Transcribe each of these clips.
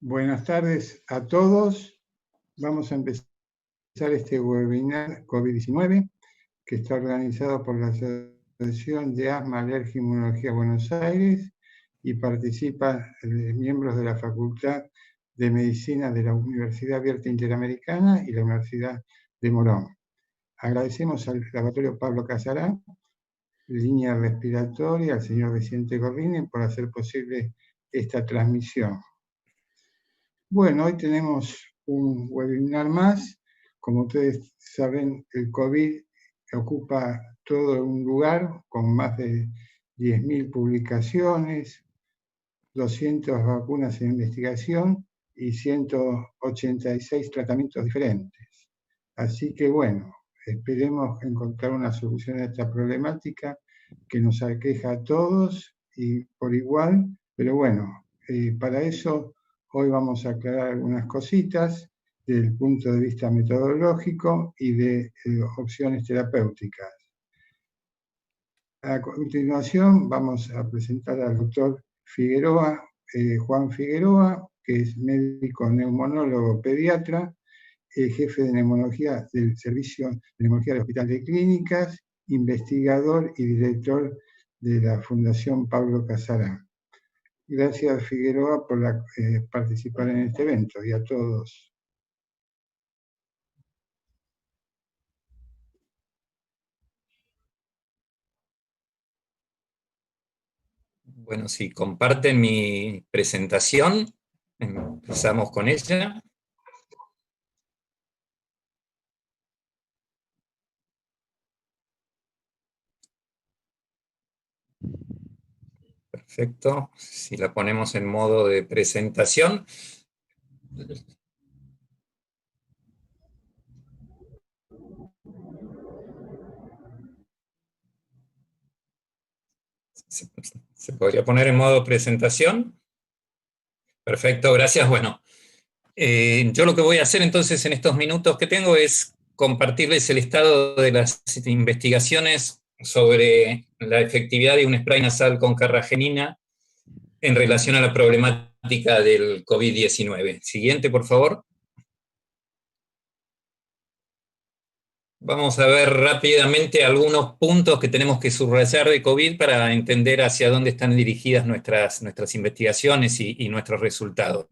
Buenas tardes a todos. Vamos a empezar este webinar COVID-19 que está organizado por la Asociación de Asma, Alergia e Inmunología Buenos Aires y participan miembros de la Facultad de Medicina de la Universidad Abierta Interamericana y la Universidad de Morón. Agradecemos al laboratorio Pablo Casarán, línea respiratoria, al señor Vicente Gorrini por hacer posible esta transmisión. Bueno, hoy tenemos un webinar más. Como ustedes saben, el COVID ocupa todo un lugar con más de 10.000 publicaciones, 200 vacunas en investigación y 186 tratamientos diferentes. Así que bueno, esperemos encontrar una solución a esta problemática que nos aqueja a todos y por igual, pero bueno, para eso hoy vamos a aclarar algunas cositas desde el punto de vista metodológico y de opciones terapéuticas. A continuación vamos a presentar al doctor Figueroa, Juan Figueroa, que es médico neumonólogo pediatra, jefe de neumología del Servicio de Neumología del Hospital de Clínicas, investigador y director de la Fundación Pablo Casarán. Gracias, Figueroa, por participar en este evento y a todos. Bueno, si comparten mi presentación, empezamos con ella. Perfecto, si la ponemos en modo de presentación. ¿Se podría poner en modo presentación? Perfecto, gracias. Bueno, yo lo que voy a hacer entonces en estos minutos que tengo es compartirles el estado de las investigaciones sobre la efectividad de un spray nasal con carragenina en relación a la problemática del COVID-19. Siguiente, por favor. Vamos a ver rápidamente algunos puntos que tenemos que subrayar de COVID para entender hacia dónde están dirigidas nuestras investigaciones y nuestros resultados.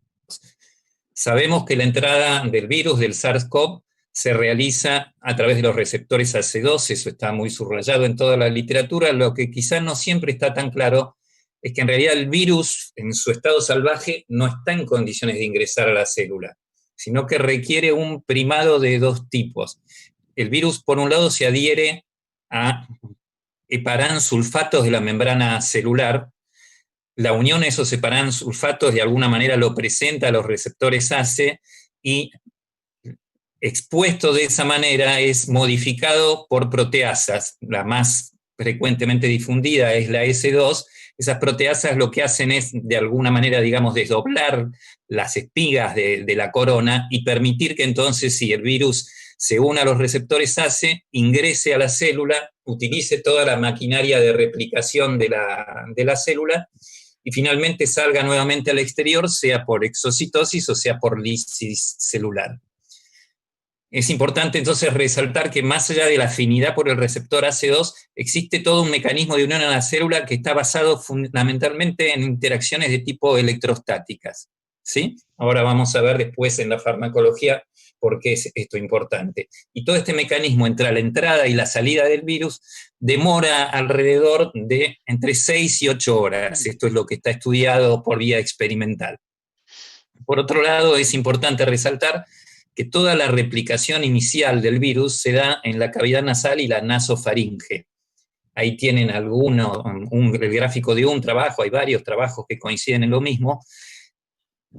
Sabemos que la entrada del virus, del SARS-CoV, se realiza a través de los receptores AC2, eso está muy subrayado en toda la literatura. Lo que quizás no siempre está tan claro es que en realidad el virus, en su estado salvaje, no está en condiciones de ingresar a la célula, sino que requiere un primado de dos tipos. El virus, por un lado, se adhiere a heparansulfatos de la membrana celular. La unión a esos heparansulfatos de alguna manera lo presenta a los receptores ACE y expuesto de esa manera es modificado por proteasas. La más frecuentemente difundida es la S2. Esas proteasas lo que hacen es, de alguna manera, digamos, desdoblar las espigas de la corona y permitir que entonces, si el virus se une a los receptores ACE, ingrese a la célula, utilice toda la maquinaria de replicación de la célula y finalmente salga nuevamente al exterior, sea por exocitosis o sea por lisis celular. Es importante entonces resaltar que más allá de la afinidad por el receptor AC2, existe todo un mecanismo de unión a la célula que está basado fundamentalmente en interacciones de tipo electrostáticas. ¿Sí? Ahora vamos a ver después en la farmacología por qué es esto importante. Y todo este mecanismo entre la entrada y la salida del virus demora alrededor de entre 6 y 8 horas. Esto es lo que está estudiado por vía experimental. Por otro lado, es importante resaltar que toda la replicación inicial del virus se da en la cavidad nasal y la nasofaringe. Ahí tienen el gráfico de un trabajo, hay varios trabajos que coinciden en lo mismo.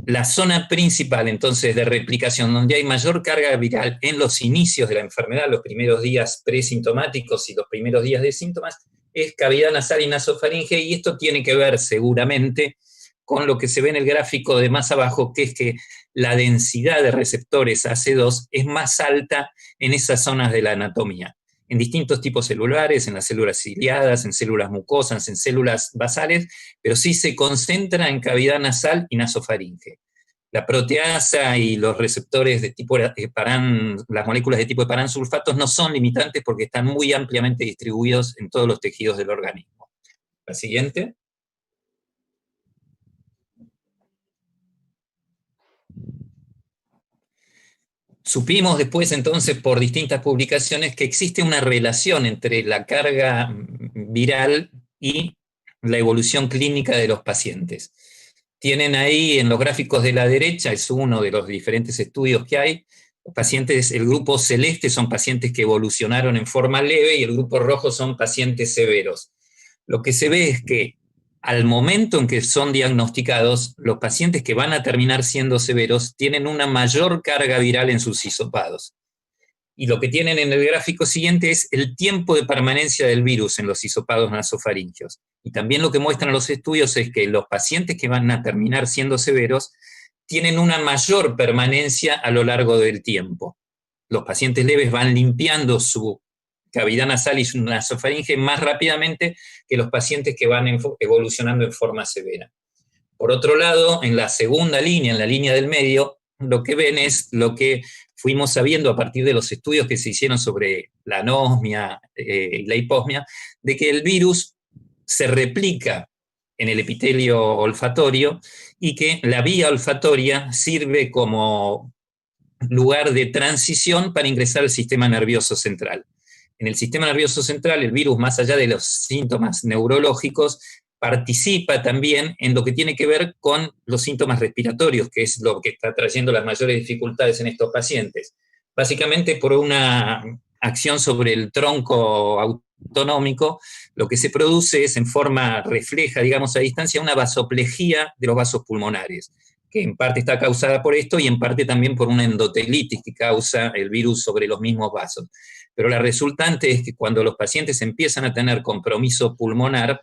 La zona principal, entonces, de replicación, donde hay mayor carga viral en los inicios de la enfermedad, los primeros días presintomáticos y los primeros días de síntomas, es cavidad nasal y nasofaringe, y esto tiene que ver seguramente con lo que se ve en el gráfico de más abajo, que es que la densidad de receptores AC2 es más alta en esas zonas de la anatomía, en distintos tipos celulares, en las células ciliadas, en células mucosas, en células basales, pero sí se concentra en cavidad nasal y nasofaringe. La proteasa y los receptores de tipo las moléculas de tipo de paransulfatos no son limitantes porque están muy ampliamente distribuidos en todos los tejidos del organismo. La siguiente. Supimos después entonces por distintas publicaciones que existe una relación entre la carga viral y la evolución clínica de los pacientes. Tienen ahí en los gráficos de la derecha, es uno de los diferentes estudios que hay, los pacientes, el grupo celeste son pacientes que evolucionaron en forma leve y el grupo rojo son pacientes severos. Lo que se ve es que al momento en que son diagnosticados, los pacientes que van a terminar siendo severos tienen una mayor carga viral en sus hisopados. Y lo que tienen en el gráfico siguiente es el tiempo de permanencia del virus en los hisopados nasofaríngeos. Y también lo que muestran los estudios es que los pacientes que van a terminar siendo severos tienen una mayor permanencia a lo largo del tiempo. Los pacientes leves van limpiando su cavidad nasal y su nasofaringe más rápidamente que los pacientes que van evolucionando en forma severa. Por otro lado, en la segunda línea, en la línea del medio, lo que ven es lo que fuimos sabiendo a partir de los estudios que se hicieron sobre la anosmia y la hiposmia, de que el virus se replica en el epitelio olfatorio y que la vía olfatoria sirve como lugar de transición para ingresar al sistema nervioso central. En el sistema nervioso central, el virus, más allá de los síntomas neurológicos, participa también en lo que tiene que ver con los síntomas respiratorios, que es lo que está trayendo las mayores dificultades en estos pacientes. Básicamente por una acción sobre el tronco autonómico, lo que se produce es en forma refleja, digamos a distancia, una vasoplejía de los vasos pulmonares, que en parte está causada por esto y en parte también por una endotelitis que causa el virus sobre los mismos vasos. Pero la resultante es que cuando los pacientes empiezan a tener compromiso pulmonar,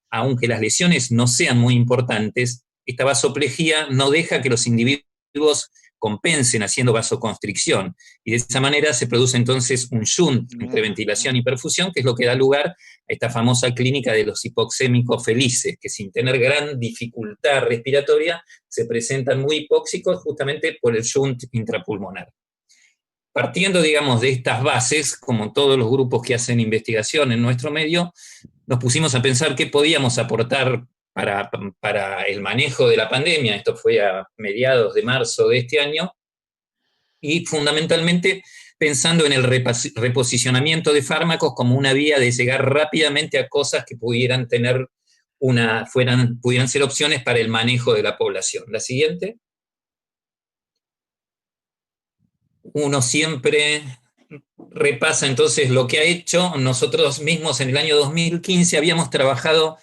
aunque las lesiones no sean muy importantes, esta vasoplejía no deja que los individuos compensen haciendo vasoconstricción. Y de esa manera se produce entonces un shunt entre ventilación y perfusión, que es lo que da lugar a esta famosa clínica de los hipoxémicos felices, que sin tener gran dificultad respiratoria se presentan muy hipóxicos justamente por el shunt intrapulmonar. Partiendo, digamos, de estas bases, como todos los grupos que hacen investigación en nuestro medio, nos pusimos a pensar qué podíamos aportar para el manejo de la pandemia. Esto fue a mediados de marzo de este año, y fundamentalmente pensando en el reposicionamiento de fármacos como una vía de llegar rápidamente a cosas que pudieran tener pudieran ser opciones para el manejo de la población. La siguiente. Uno siempre repasa entonces lo que ha hecho. Nosotros mismos en el año 2015 habíamos trabajado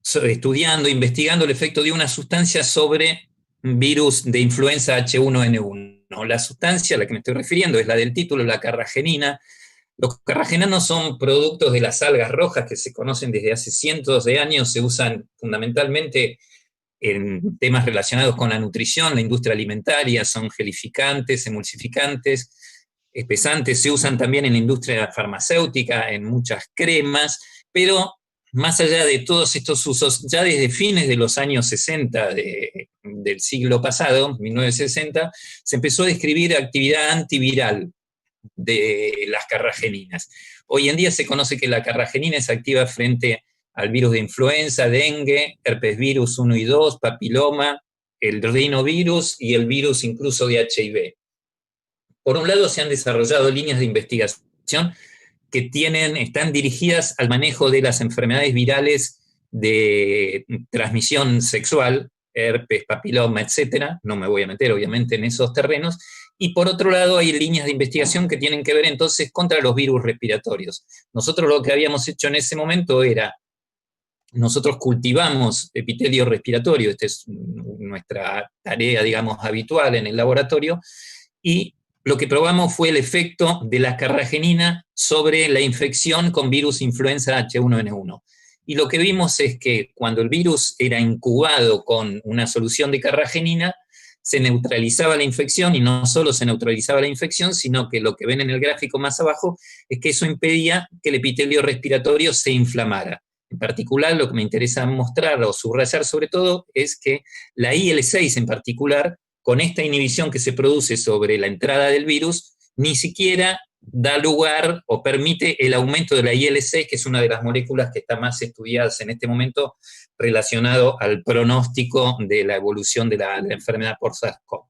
estudiando, investigando el efecto de una sustancia sobre virus de influenza H1N1. La sustancia a la que me estoy refiriendo es la del título, la carragenina. Los carragenanos son productos de las algas rojas que se conocen desde hace cientos de años, se usan fundamentalmente en temas relacionados con la nutrición, la industria alimentaria, son gelificantes, emulsificantes, espesantes, se usan también en la industria farmacéutica, en muchas cremas, pero más allá de todos estos usos, ya desde fines de los años 60 del siglo pasado, 1960, se empezó a describir actividad antiviral de las carrageninas. Hoy en día se conoce que la carragenina es activa frente al virus de influenza, dengue, herpes virus 1 y 2, papiloma, el rinovirus y el virus incluso de HIV. Por un lado se han desarrollado líneas de investigación que están dirigidas al manejo de las enfermedades virales de transmisión sexual, herpes, papiloma, etc. No me voy a meter obviamente en esos terrenos. Y por otro lado hay líneas de investigación que tienen que ver entonces contra los virus respiratorios. Nosotros lo que habíamos hecho en ese momento era, nosotros cultivamos epitelio respiratorio, esta es nuestra tarea, digamos, habitual en el laboratorio, y lo que probamos fue el efecto de la carragenina sobre la infección con virus influenza H1N1. Y lo que vimos es que cuando el virus era incubado con una solución de carragenina, se neutralizaba la infección, y no solo se neutralizaba la infección, sino que lo que ven en el gráfico más abajo es que eso impedía que el epitelio respiratorio se inflamara. En particular, lo que me interesa mostrar o subrayar sobre todo es que la IL-6 en particular, con esta inhibición que se produce sobre la entrada del virus, ni siquiera da lugar o permite el aumento de la IL-6, que es una de las moléculas que está más estudiadas en este momento relacionado al pronóstico de la evolución de la enfermedad por SARS-CoV.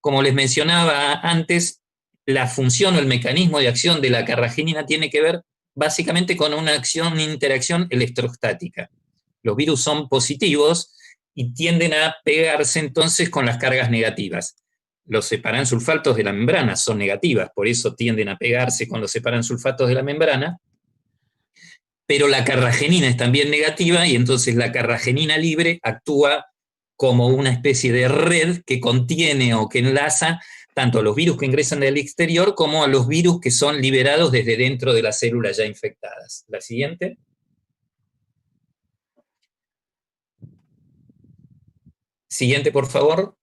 Como les mencionaba antes, la función o el mecanismo de acción de la carragenina tiene que ver básicamente con una interacción electrostática. Los virus son positivos y tienden a pegarse entonces con las cargas negativas. Los separansulfatos de la membrana son negativas, por eso tienden a pegarse con los separansulfatos de la membrana, pero la carragenina es también negativa y entonces la carragenina libre actúa como una especie de red que contiene o que enlaza tanto a los virus que ingresan del exterior como a los virus que son liberados desde dentro de las células ya infectadas. La siguiente. Siguiente, por favor.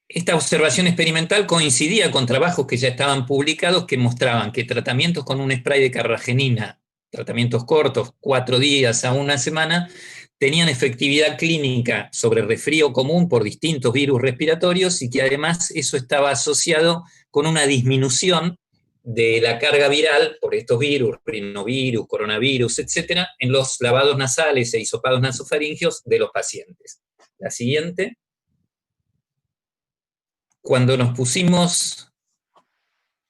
Esta observación experimental coincidía con trabajos que ya estaban publicados que mostraban que tratamientos con un spray de carragenina, tratamientos cortos, 4 días a 1 semana, tenían efectividad clínica sobre resfrío común por distintos virus respiratorios y que además eso estaba asociado con una disminución de la carga viral por estos virus, rinovirus, coronavirus, etcétera, en los lavados nasales e hisopados nasofaringios de los pacientes. La siguiente. Cuando nos pusimos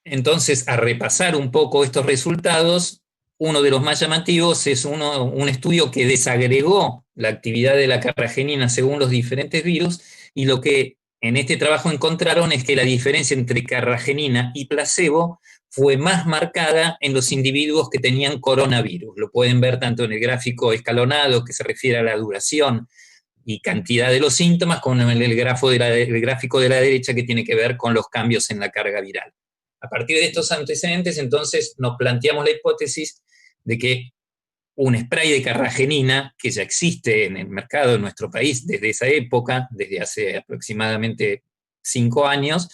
entonces a repasar un poco estos resultados, uno de los más llamativos es un estudio que desagregó la actividad de la carragenina según los diferentes virus, y lo que en este trabajo encontraron es que la diferencia entre carragenina y placebo fue más marcada en los individuos que tenían coronavirus. Lo pueden ver tanto en el gráfico escalonado, que se refiere a la duración y cantidad de los síntomas, como en el gráfico de la derecha, que tiene que ver con los cambios en la carga viral. A partir de estos antecedentes, entonces, nos planteamos la hipótesis de que un spray de carragenina, que ya existe en el mercado en nuestro país desde esa época, desde hace aproximadamente 5 años,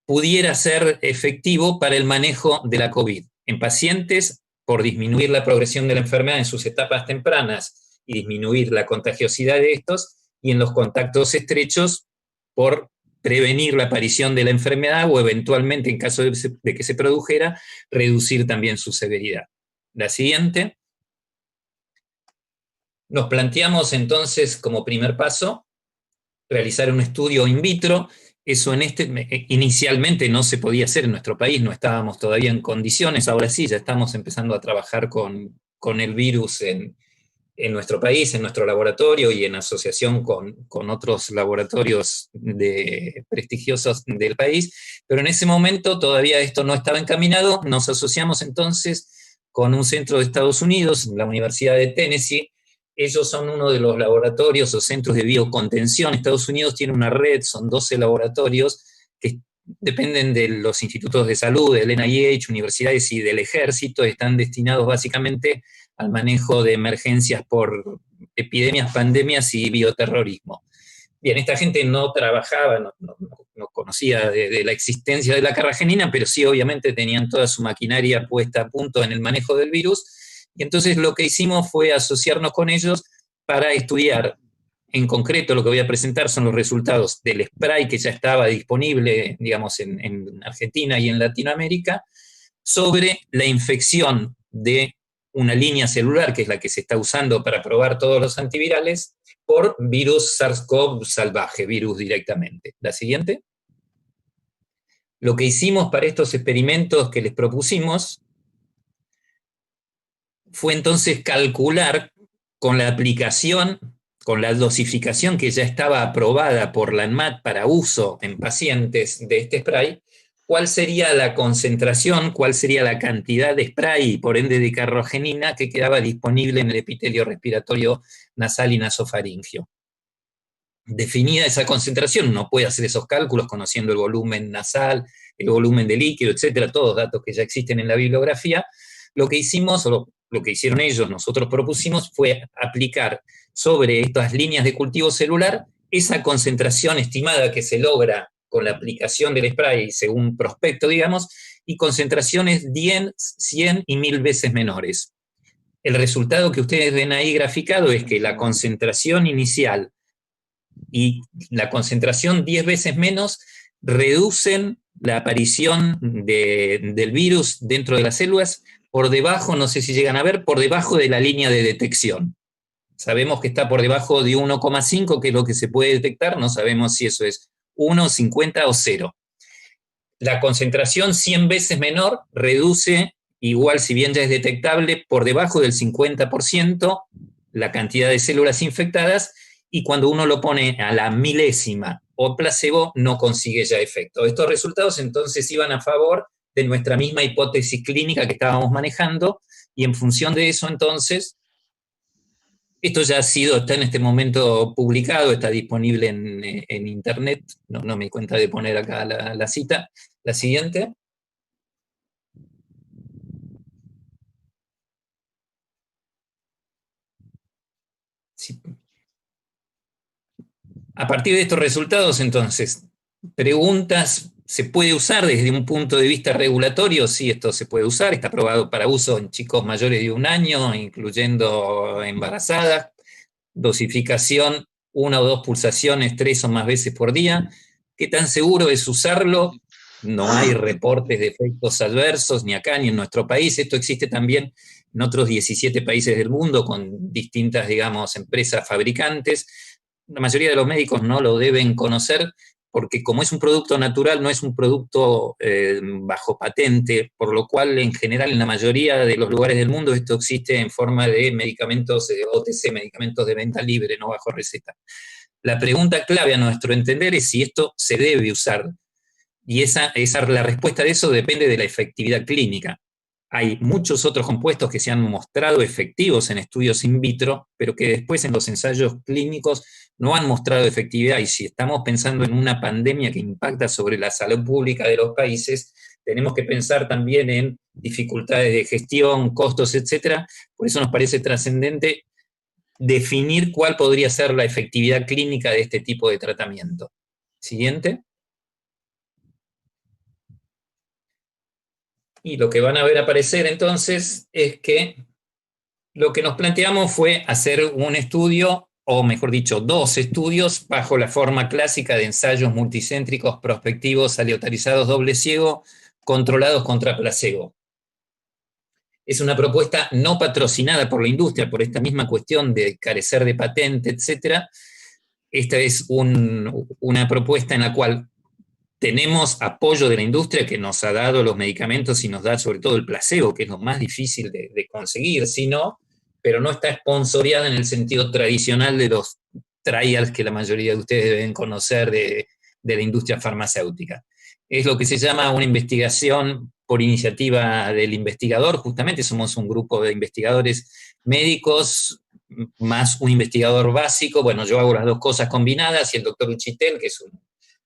pudiera ser efectivo para el manejo de la COVID en pacientes por disminuir la progresión de la enfermedad en sus etapas tempranas y disminuir la contagiosidad de estos, y en los contactos estrechos por prevenir la aparición de la enfermedad o eventualmente, en caso de que se produjera, reducir también su severidad. La siguiente. Nos planteamos entonces como primer paso realizar un estudio in vitro. Eso inicialmente no se podía hacer en nuestro país, no estábamos todavía en condiciones, ahora sí, ya estamos empezando a trabajar con el virus en nuestro país, en nuestro laboratorio y en asociación con otros laboratorios prestigiosos del país, pero en ese momento todavía esto no estaba encaminado. Nos asociamos entonces con un centro de Estados Unidos, la Universidad de Tennessee. Ellos son uno de los laboratorios o centros de biocontención. Estados Unidos tiene una red, son 12 laboratorios que dependen de los institutos de salud, del NIH, universidades y del ejército, están destinados básicamente al manejo de emergencias por epidemias, pandemias y bioterrorismo. Bien, esta gente no trabajaba, no conocía de la existencia de la carragenina, pero sí obviamente tenían toda su maquinaria puesta a punto en el manejo del virus, y entonces lo que hicimos fue asociarnos con ellos para estudiar. En concreto, lo que voy a presentar son los resultados del spray que ya estaba disponible, digamos, en Argentina y en Latinoamérica, sobre la infección de una línea celular, que es la que se está usando para probar todos los antivirales, por virus SARS-CoV salvaje, virus directamente. La siguiente. Lo que hicimos para estos experimentos que les propusimos fue entonces calcular con la aplicación, con la dosificación que ya estaba aprobada por la ANMAT para uso en pacientes de este spray, cuál sería la concentración, cuál sería la cantidad de spray y por ende de carragenina que quedaba disponible en el epitelio respiratorio nasal y nasofaringio. Definida esa concentración, uno puede hacer esos cálculos conociendo el volumen nasal, el volumen de líquido, etcétera, todos datos que ya existen en la bibliografía. Lo que hicimos, o lo que hicieron ellos, nosotros propusimos, fue aplicar sobre estas líneas de cultivo celular esa concentración estimada que se logra con la aplicación del spray según prospecto, digamos, y concentraciones 10, 100 y 1000 veces menores. el resultado que ustedes ven ahí graficado es que la concentración inicial y la concentración 10 veces menos reducen la aparición del virus dentro de las células por debajo, no sé si llegan a ver, por debajo de la línea de detección. Sabemos que está por debajo de 1,5, que es lo que se puede detectar, no sabemos si eso es 1, 50 o 0. La concentración 100 veces menor reduce, igual si bien ya es detectable, por debajo del 50% la cantidad de células infectadas, y cuando uno lo pone a la milésima o placebo no consigue ya efecto. Estos resultados entonces iban a favor de nuestra misma hipótesis clínica que estábamos manejando, y en función de eso entonces, esto ya está en este momento publicado, está disponible en internet, no me di cuenta de poner acá la cita. La siguiente. Sí. A partir de estos resultados, entonces, preguntas, ¿se puede usar desde un punto de vista regulatorio? Sí, esto se puede usar, está aprobado para uso en chicos mayores de 1 año, incluyendo embarazadas, dosificación 1 o 2 pulsaciones 3 o más veces por día. ¿Qué tan seguro es usarlo? No hay reportes de efectos adversos ni acá ni en nuestro país. Esto existe también en otros 17 países del mundo con distintas, digamos, empresas fabricantes. La mayoría de los médicos no lo deben conocer porque como es un producto natural, no es un producto bajo patente, por lo cual en general en la mayoría de los lugares del mundo esto existe en forma de medicamentos OTC, medicamentos de venta libre, no bajo receta. La pregunta clave a nuestro entender es si esto se debe usar, y la respuesta de eso depende de la efectividad clínica. Hay muchos otros compuestos que se han mostrado efectivos en estudios in vitro, pero que después en los ensayos clínicos no han mostrado efectividad, y si estamos pensando en una pandemia que impacta sobre la salud pública de los países, tenemos que pensar también en dificultades de gestión, costos, etcétera. Por eso nos parece trascendente definir cuál podría ser la efectividad clínica de este tipo de tratamiento. Siguiente. Y lo que van a ver aparecer entonces es que lo que nos planteamos fue hacer un estudio, o mejor dicho, 2 estudios bajo la forma clásica de ensayos multicéntricos prospectivos aleatorizados doble ciego controlados contra placebo. Es una propuesta no patrocinada por la industria por esta misma cuestión de carecer de patente, etc. Esta es una propuesta en la cual tenemos apoyo de la industria que nos ha dado los medicamentos y nos da sobre todo el placebo, que es lo más difícil de conseguir, pero no está sponsoreada en el sentido tradicional de los trials que la mayoría de ustedes deben conocer de la industria farmacéutica. Es lo que se llama una investigación por iniciativa del investigador, justamente somos un grupo de investigadores médicos más un investigador básico. Bueno, yo hago las 2 cosas combinadas, y el doctor Uchitel, que es un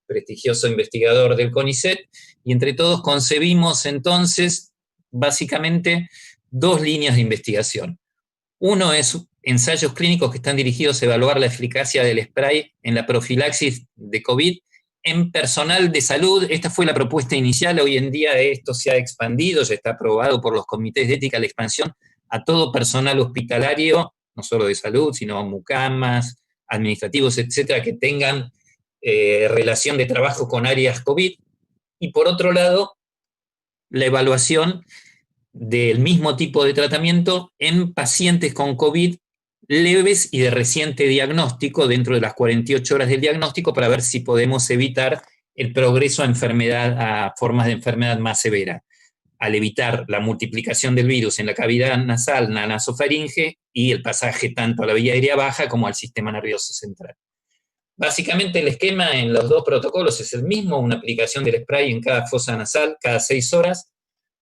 prestigioso investigador del CONICET, y entre todos concebimos entonces básicamente 2 líneas de investigación. Uno es ensayos clínicos que están dirigidos a evaluar la eficacia del spray en la profilaxis de COVID en personal de salud. Esta fue la propuesta inicial. Hoy en día esto se ha expandido, ya está aprobado por los comités de ética la expansión a todo personal hospitalario, no solo de salud, sino mucamas, administrativos, etcétera, que tengan relación de trabajo con áreas COVID. Y por otro lado, la evaluación del mismo tipo de tratamiento en pacientes con COVID leves y de reciente diagnóstico dentro de las 48 horas del diagnóstico, para ver si podemos evitar el progreso a formas de enfermedad más severa, al evitar la multiplicación del virus en la cavidad nasal, la nasofaringe, y el pasaje tanto a la vía aérea baja como al sistema nervioso central. Básicamente el esquema en los 2 protocolos es el mismo: una aplicación del spray en cada fosa nasal cada 6 horas,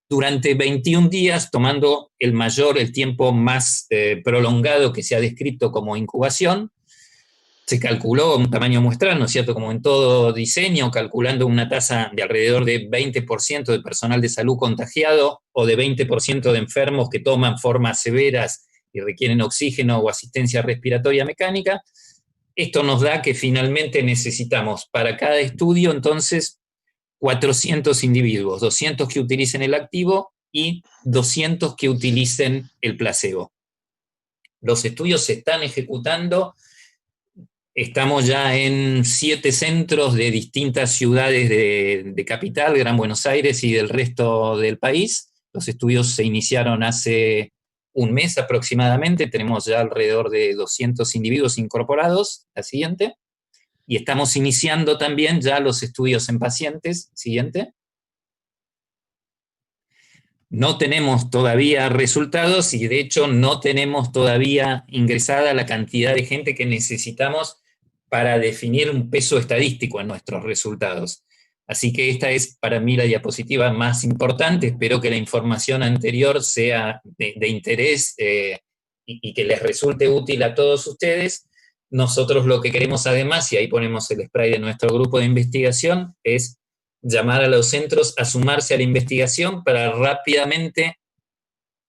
durante 21 días, tomando el tiempo más prolongado que se ha descrito como incubación. Se calculó un tamaño muestral, ¿no es cierto?, como en todo diseño, calculando una tasa de alrededor de 20% de personal de salud contagiado o de 20% de enfermos que toman formas severas y requieren oxígeno o asistencia respiratoria mecánica. Esto nos da que finalmente necesitamos para cada estudio entonces 400 individuos, 200 que utilicen el activo y 200 que utilicen el placebo. Los estudios se están ejecutando. Estamos ya en 7 centros de distintas ciudades de capital, Gran Buenos Aires y del resto del país. Los estudios se iniciaron hace un mes aproximadamente, tenemos ya alrededor de 200 individuos incorporados, la siguiente, y estamos iniciando también ya los estudios en pacientes, siguiente. No tenemos todavía resultados y de hecho no tenemos todavía ingresada la cantidad de gente que necesitamos para definir un peso estadístico en nuestros resultados. Así que esta es para mí la diapositiva más importante. Espero que la información anterior sea de interés y que les resulte útil a todos ustedes. Nosotros lo que queremos además, y ahí ponemos el spray de nuestro grupo de investigación, es llamar a los centros a sumarse a la investigación para rápidamente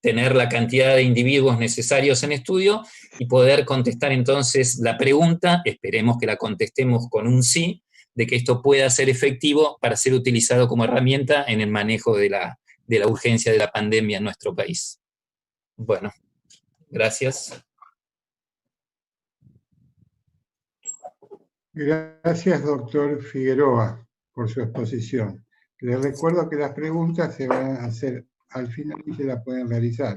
tener la cantidad de individuos necesarios en estudio y poder contestar entonces la pregunta, esperemos que la contestemos con un sí, de que esto pueda ser efectivo para ser utilizado como herramienta en el manejo de la urgencia de la pandemia en nuestro país. Bueno, gracias. Gracias, doctor Figueroa, por su exposición. Les recuerdo que las preguntas se van a hacer al final y se las pueden realizar.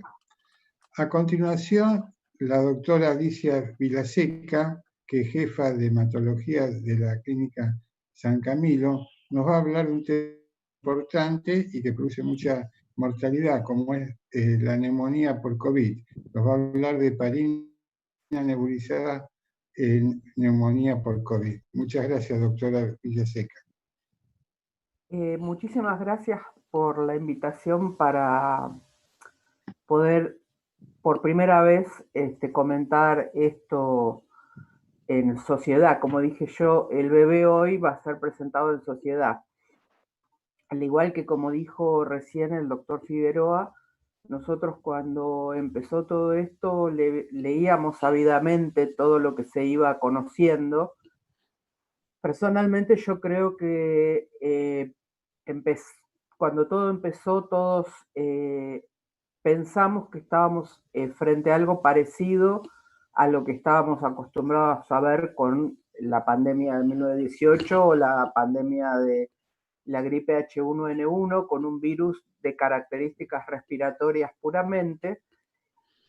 A continuación, la doctora Alicia Vilaseca, que es jefa de hematología de la Clínica San Camilo, nos va a hablar de un tema importante y que produce mucha mortalidad, como es la neumonía por COVID. Nos va a hablar de heparina nebulizada en neumonía por COVID. Muchas gracias, doctora Vilaseca. Muchísimas gracias por la invitación para poder por primera vez comentar esto en sociedad. Como dije yo, el bebé hoy va a ser presentado en sociedad. Al igual que como dijo recién el doctor Figueroa, nosotros cuando empezó todo esto leíamos ávidamente todo lo que se iba conociendo. Personalmente yo creo que cuando todo empezó, todos pensamos que estábamos frente a algo parecido a lo que estábamos acostumbrados a ver con la pandemia de 1918 o la pandemia de la gripe H1N1, con un virus de características respiratorias puramente.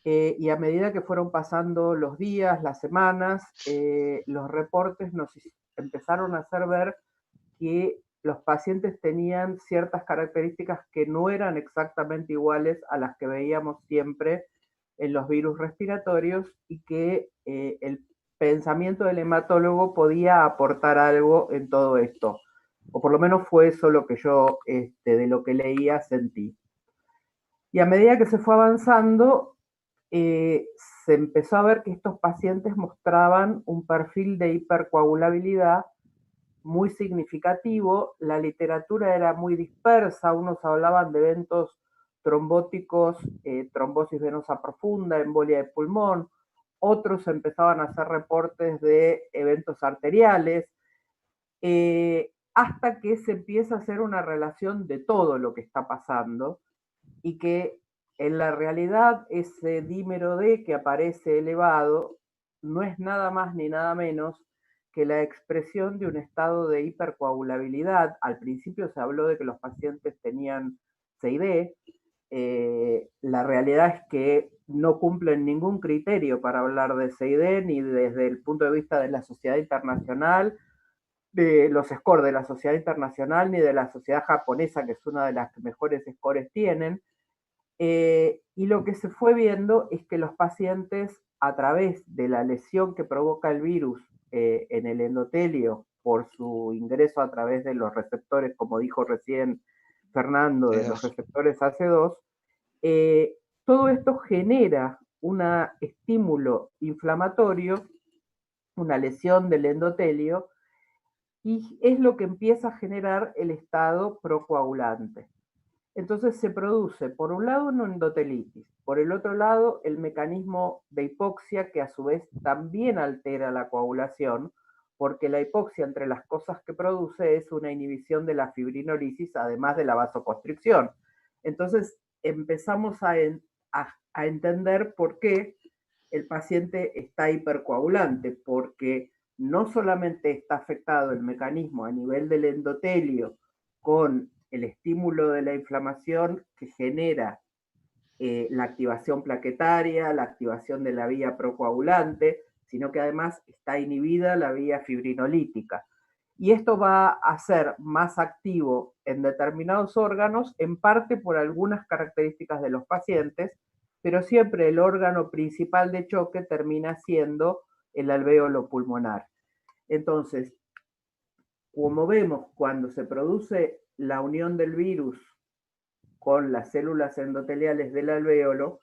Y a medida que fueron pasando los días, las semanas, los reportes nos empezaron a hacer ver que los pacientes tenían ciertas características que no eran exactamente iguales a las que veíamos siempre en los virus respiratorios y que el pensamiento del hematólogo podía aportar algo en todo esto. O por lo menos fue eso lo que yo, de lo que leía, sentí. Y a medida que se fue avanzando, se empezó a ver que estos pacientes mostraban un perfil de hipercoagulabilidad muy significativo. La literatura era muy dispersa, unos hablaban de eventos trombóticos, trombosis venosa profunda, embolia de pulmón, otros empezaban a hacer reportes de eventos arteriales, hasta que se empieza a hacer una relación de todo lo que está pasando y que en la realidad ese dímero D que aparece elevado no es nada más ni nada menos que la expresión de un estado de hipercoagulabilidad. Al principio se habló de que los pacientes tenían CID. La realidad es que no cumplen ningún criterio para hablar de CID, ni desde el punto de vista de la Sociedad Internacional, de los scores de la Sociedad Internacional, ni de la Sociedad Japonesa, que es una de las que mejores scores tienen. Y lo que se fue viendo es que los pacientes, a través de la lesión que provoca el virus en el endotelio por su ingreso a través de los receptores, como dijo recién Fernando, de los receptores AC2, todo esto genera un estímulo inflamatorio, una lesión del endotelio, y es lo que empieza a generar el estado procoagulante. Entonces se produce, por un lado, una endotelitis, por el otro lado, el mecanismo de hipoxia, que a su vez también altera la coagulación, porque la hipoxia, entre las cosas que produce, es una inhibición de la fibrinólisis, además de la vasoconstricción. Entonces empezamos a entender por qué el paciente está hipercoagulante, porque no solamente está afectado el mecanismo a nivel del endotelio con el estímulo de la inflamación que genera la activación plaquetaria, la activación de la vía procoagulante, sino que además está inhibida la vía fibrinolítica. Y esto va a ser más activo en determinados órganos, en parte por algunas características de los pacientes, pero siempre el órgano principal de choque termina siendo el alvéolo pulmonar. Entonces, como vemos, cuando se produce la unión del virus con las células endoteliales del alvéolo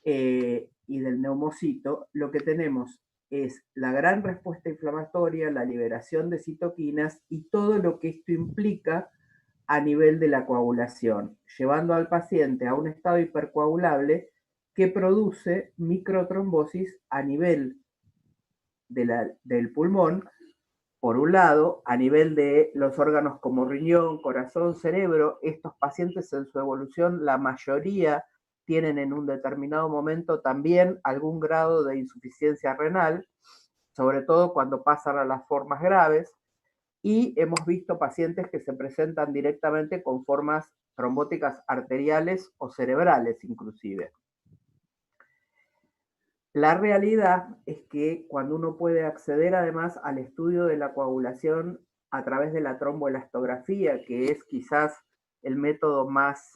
y del neumocito, lo que tenemos es la gran respuesta inflamatoria, la liberación de citoquinas y todo lo que esto implica a nivel de la coagulación, llevando al paciente a un estado hipercoagulable que produce microtrombosis a nivel del pulmón, por un lado, a nivel de los órganos como riñón, corazón, cerebro. Estos pacientes en su evolución, la mayoría tienen en un determinado momento también algún grado de insuficiencia renal, sobre todo cuando pasan a las formas graves, y hemos visto pacientes que se presentan directamente con formas trombóticas arteriales o cerebrales inclusive. La realidad es que cuando uno puede acceder además al estudio de la coagulación a través de la tromboelastografía, que es quizás el método más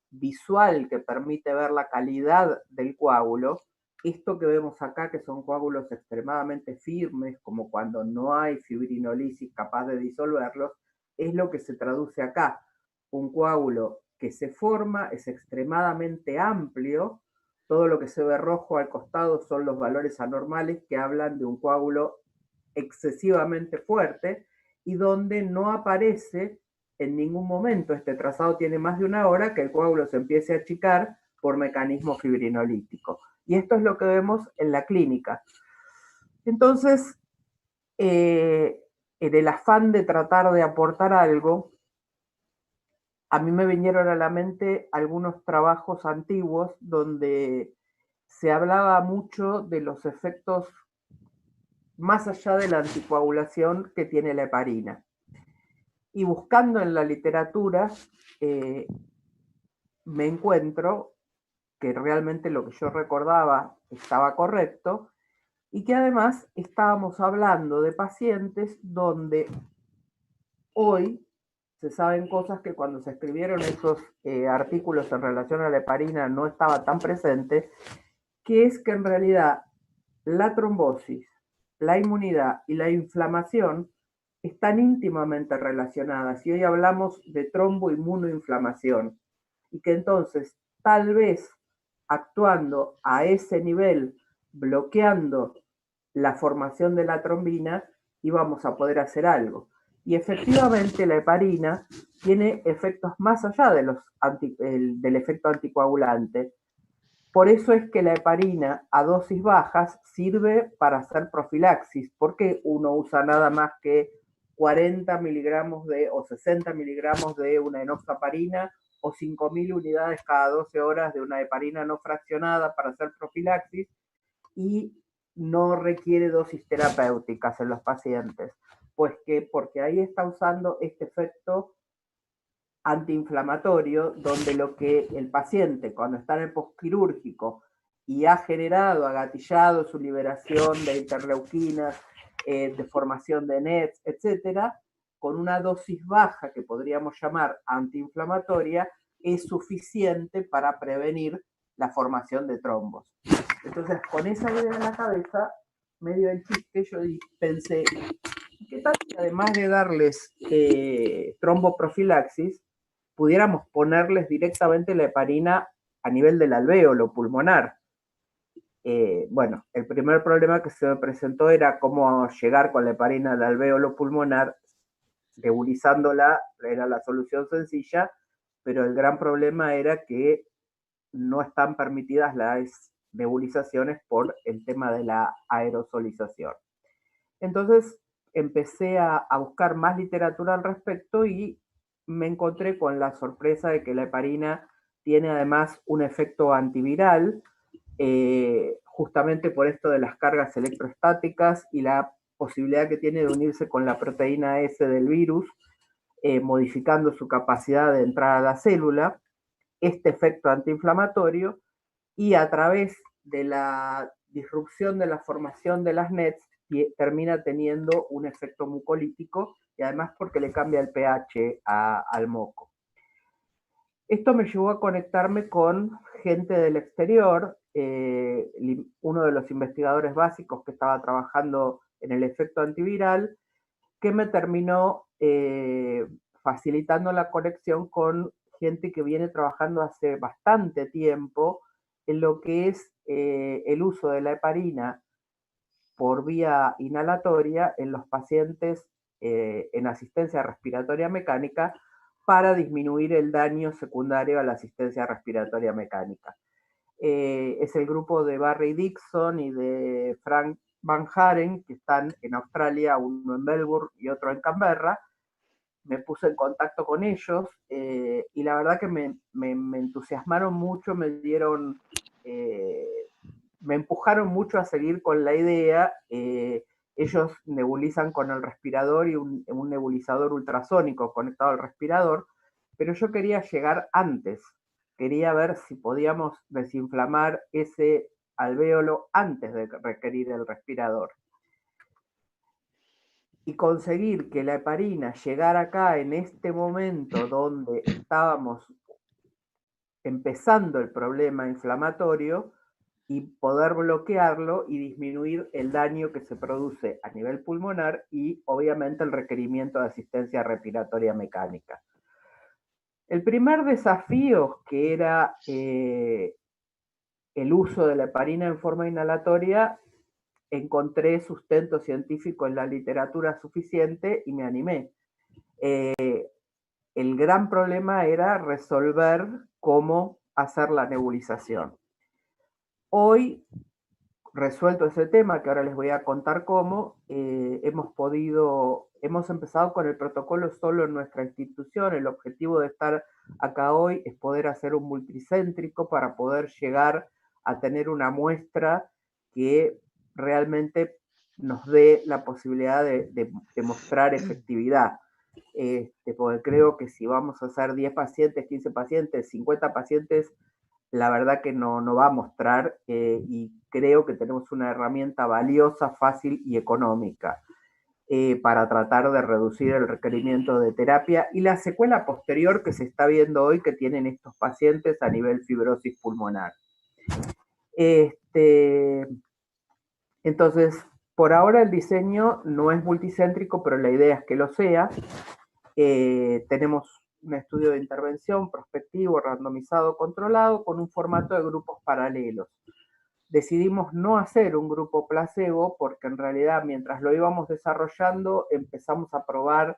visual que permite ver la calidad del coágulo, esto que vemos acá, que son coágulos extremadamente firmes, como cuando no hay fibrinolisis capaz de disolverlos, es lo que se traduce acá. Un coágulo que se forma, es extremadamente amplio. Todo lo que se ve rojo al costado son los valores anormales que hablan de un coágulo excesivamente fuerte y donde no aparece en ningún momento, este trazado tiene más de una hora, que el coágulo se empiece a achicar por mecanismo fibrinolítico. Y esto es lo que vemos en la clínica. Entonces, en el afán de tratar de aportar algo, a mí me vinieron a la mente algunos trabajos antiguos donde se hablaba mucho de los efectos más allá de la anticoagulación que tiene la heparina. Y buscando en la literatura, me encuentro que realmente lo que yo recordaba estaba correcto y que además estábamos hablando de pacientes donde hoy se saben cosas que cuando se escribieron esos artículos en relación a la heparina no estaba tan presente, que es que en realidad la trombosis, la inmunidad y la inflamación están íntimamente relacionadas, y hoy hablamos de tromboinmunoinflamación, y que entonces tal vez actuando a ese nivel, bloqueando la formación de la trombina, íbamos a poder hacer algo. Y efectivamente la heparina tiene efectos más allá de del efecto anticoagulante. Por eso es que la heparina a dosis bajas sirve para hacer profilaxis, porque uno usa nada más que 40 miligramos o 60 miligramos de una enoxaparina o 5.000 unidades cada 12 horas de una heparina no fraccionada para hacer profilaxis, y no requiere dosis terapéuticas en los pacientes, porque ahí está usando este efecto antiinflamatorio, donde lo que el paciente cuando está en el postquirúrgico y ha agatillado su liberación de interleuquinas, de formación de NETs, etcétera, con una dosis baja que podríamos llamar antiinflamatoria, es suficiente para prevenir la formación de trombos. Entonces, con esa idea en la cabeza, medio del chiste, yo pensé, ¿qué tal si además de darles tromboprofilaxis, pudiéramos ponerles directamente la heparina a nivel del alvéolo pulmonar? Bueno, el primer problema que se me presentó era cómo llegar con la heparina al alvéolo pulmonar, nebulizándola, era la solución sencilla, pero el gran problema era que no están permitidas las nebulizaciones por el tema de la aerosolización. Entonces empecé a buscar más literatura al respecto y me encontré con la sorpresa de que la heparina tiene además un efecto antiviral, justamente por esto de las cargas electrostáticas y la posibilidad que tiene de unirse con la proteína S del virus, modificando su capacidad de entrar a la célula, este efecto antiinflamatorio, y a través de la disrupción de la formación de las NETs termina teniendo un efecto mucolítico, y además porque le cambia el pH al moco. Esto me llevó a conectarme con gente del exterior. Uno de los investigadores básicos que estaba trabajando en el efecto antiviral, que me terminó facilitando la conexión con gente que viene trabajando hace bastante tiempo en lo que es el uso de la heparina por vía inhalatoria en los pacientes en asistencia respiratoria mecánica para disminuir el daño secundario a la asistencia respiratoria mecánica. Es el grupo de Barry Dixon y de Frank Van Haren, que están en Australia, uno en Melbourne y otro en Canberra. Me puse en contacto con ellos y la verdad que me entusiasmaron mucho, me empujaron mucho a seguir con la idea. Ellos nebulizan con el respirador y un nebulizador ultrasónico conectado al respirador, pero yo quería llegar antes. Quería ver si podíamos desinflamar ese alvéolo antes de requerir el respirador. Y conseguir que la heparina llegara acá en este momento donde estábamos empezando el problema inflamatorio y poder bloquearlo y disminuir el daño que se produce a nivel pulmonar y obviamente el requerimiento de asistencia respiratoria mecánica. El primer desafío, que era el uso de la heparina en forma inhalatoria, encontré sustento científico en la literatura suficiente y me animé. El gran problema era resolver cómo hacer la nebulización. Hoy, resuelto ese tema, que ahora les voy a contar cómo, hemos empezado con el protocolo solo en nuestra institución. El objetivo de estar acá hoy es poder hacer un multicéntrico para poder llegar a tener una muestra que realmente nos dé la posibilidad de mostrar efectividad. Porque creo que si vamos a hacer 10 pacientes, 15 pacientes, 50 pacientes, la verdad que no va a mostrar, y creo que tenemos una herramienta valiosa, fácil y económica para tratar de reducir el requerimiento de terapia y la secuela posterior que se está viendo hoy que tienen estos pacientes a nivel fibrosis pulmonar. Entonces, por ahora el diseño no es multicéntrico, pero la idea es que lo sea. Tenemos un estudio de intervención prospectivo, randomizado, controlado, con un formato de grupos paralelos. Decidimos no hacer un grupo placebo porque en realidad mientras lo íbamos desarrollando empezamos a probar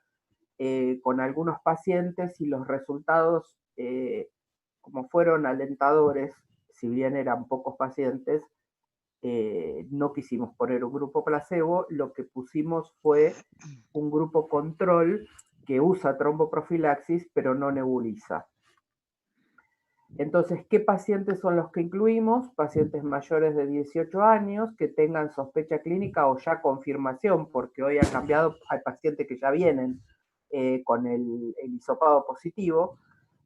con algunos pacientes y los resultados, como fueron alentadores, si bien eran pocos pacientes, no quisimos poner un grupo placebo. Lo que pusimos fue un grupo control que usa tromboprofilaxis pero no nebuliza. Entonces, ¿qué pacientes son los que incluimos? Pacientes mayores de 18 años que tengan sospecha clínica o ya confirmación, porque hoy ha cambiado, hay pacientes que ya vienen con el hisopado positivo,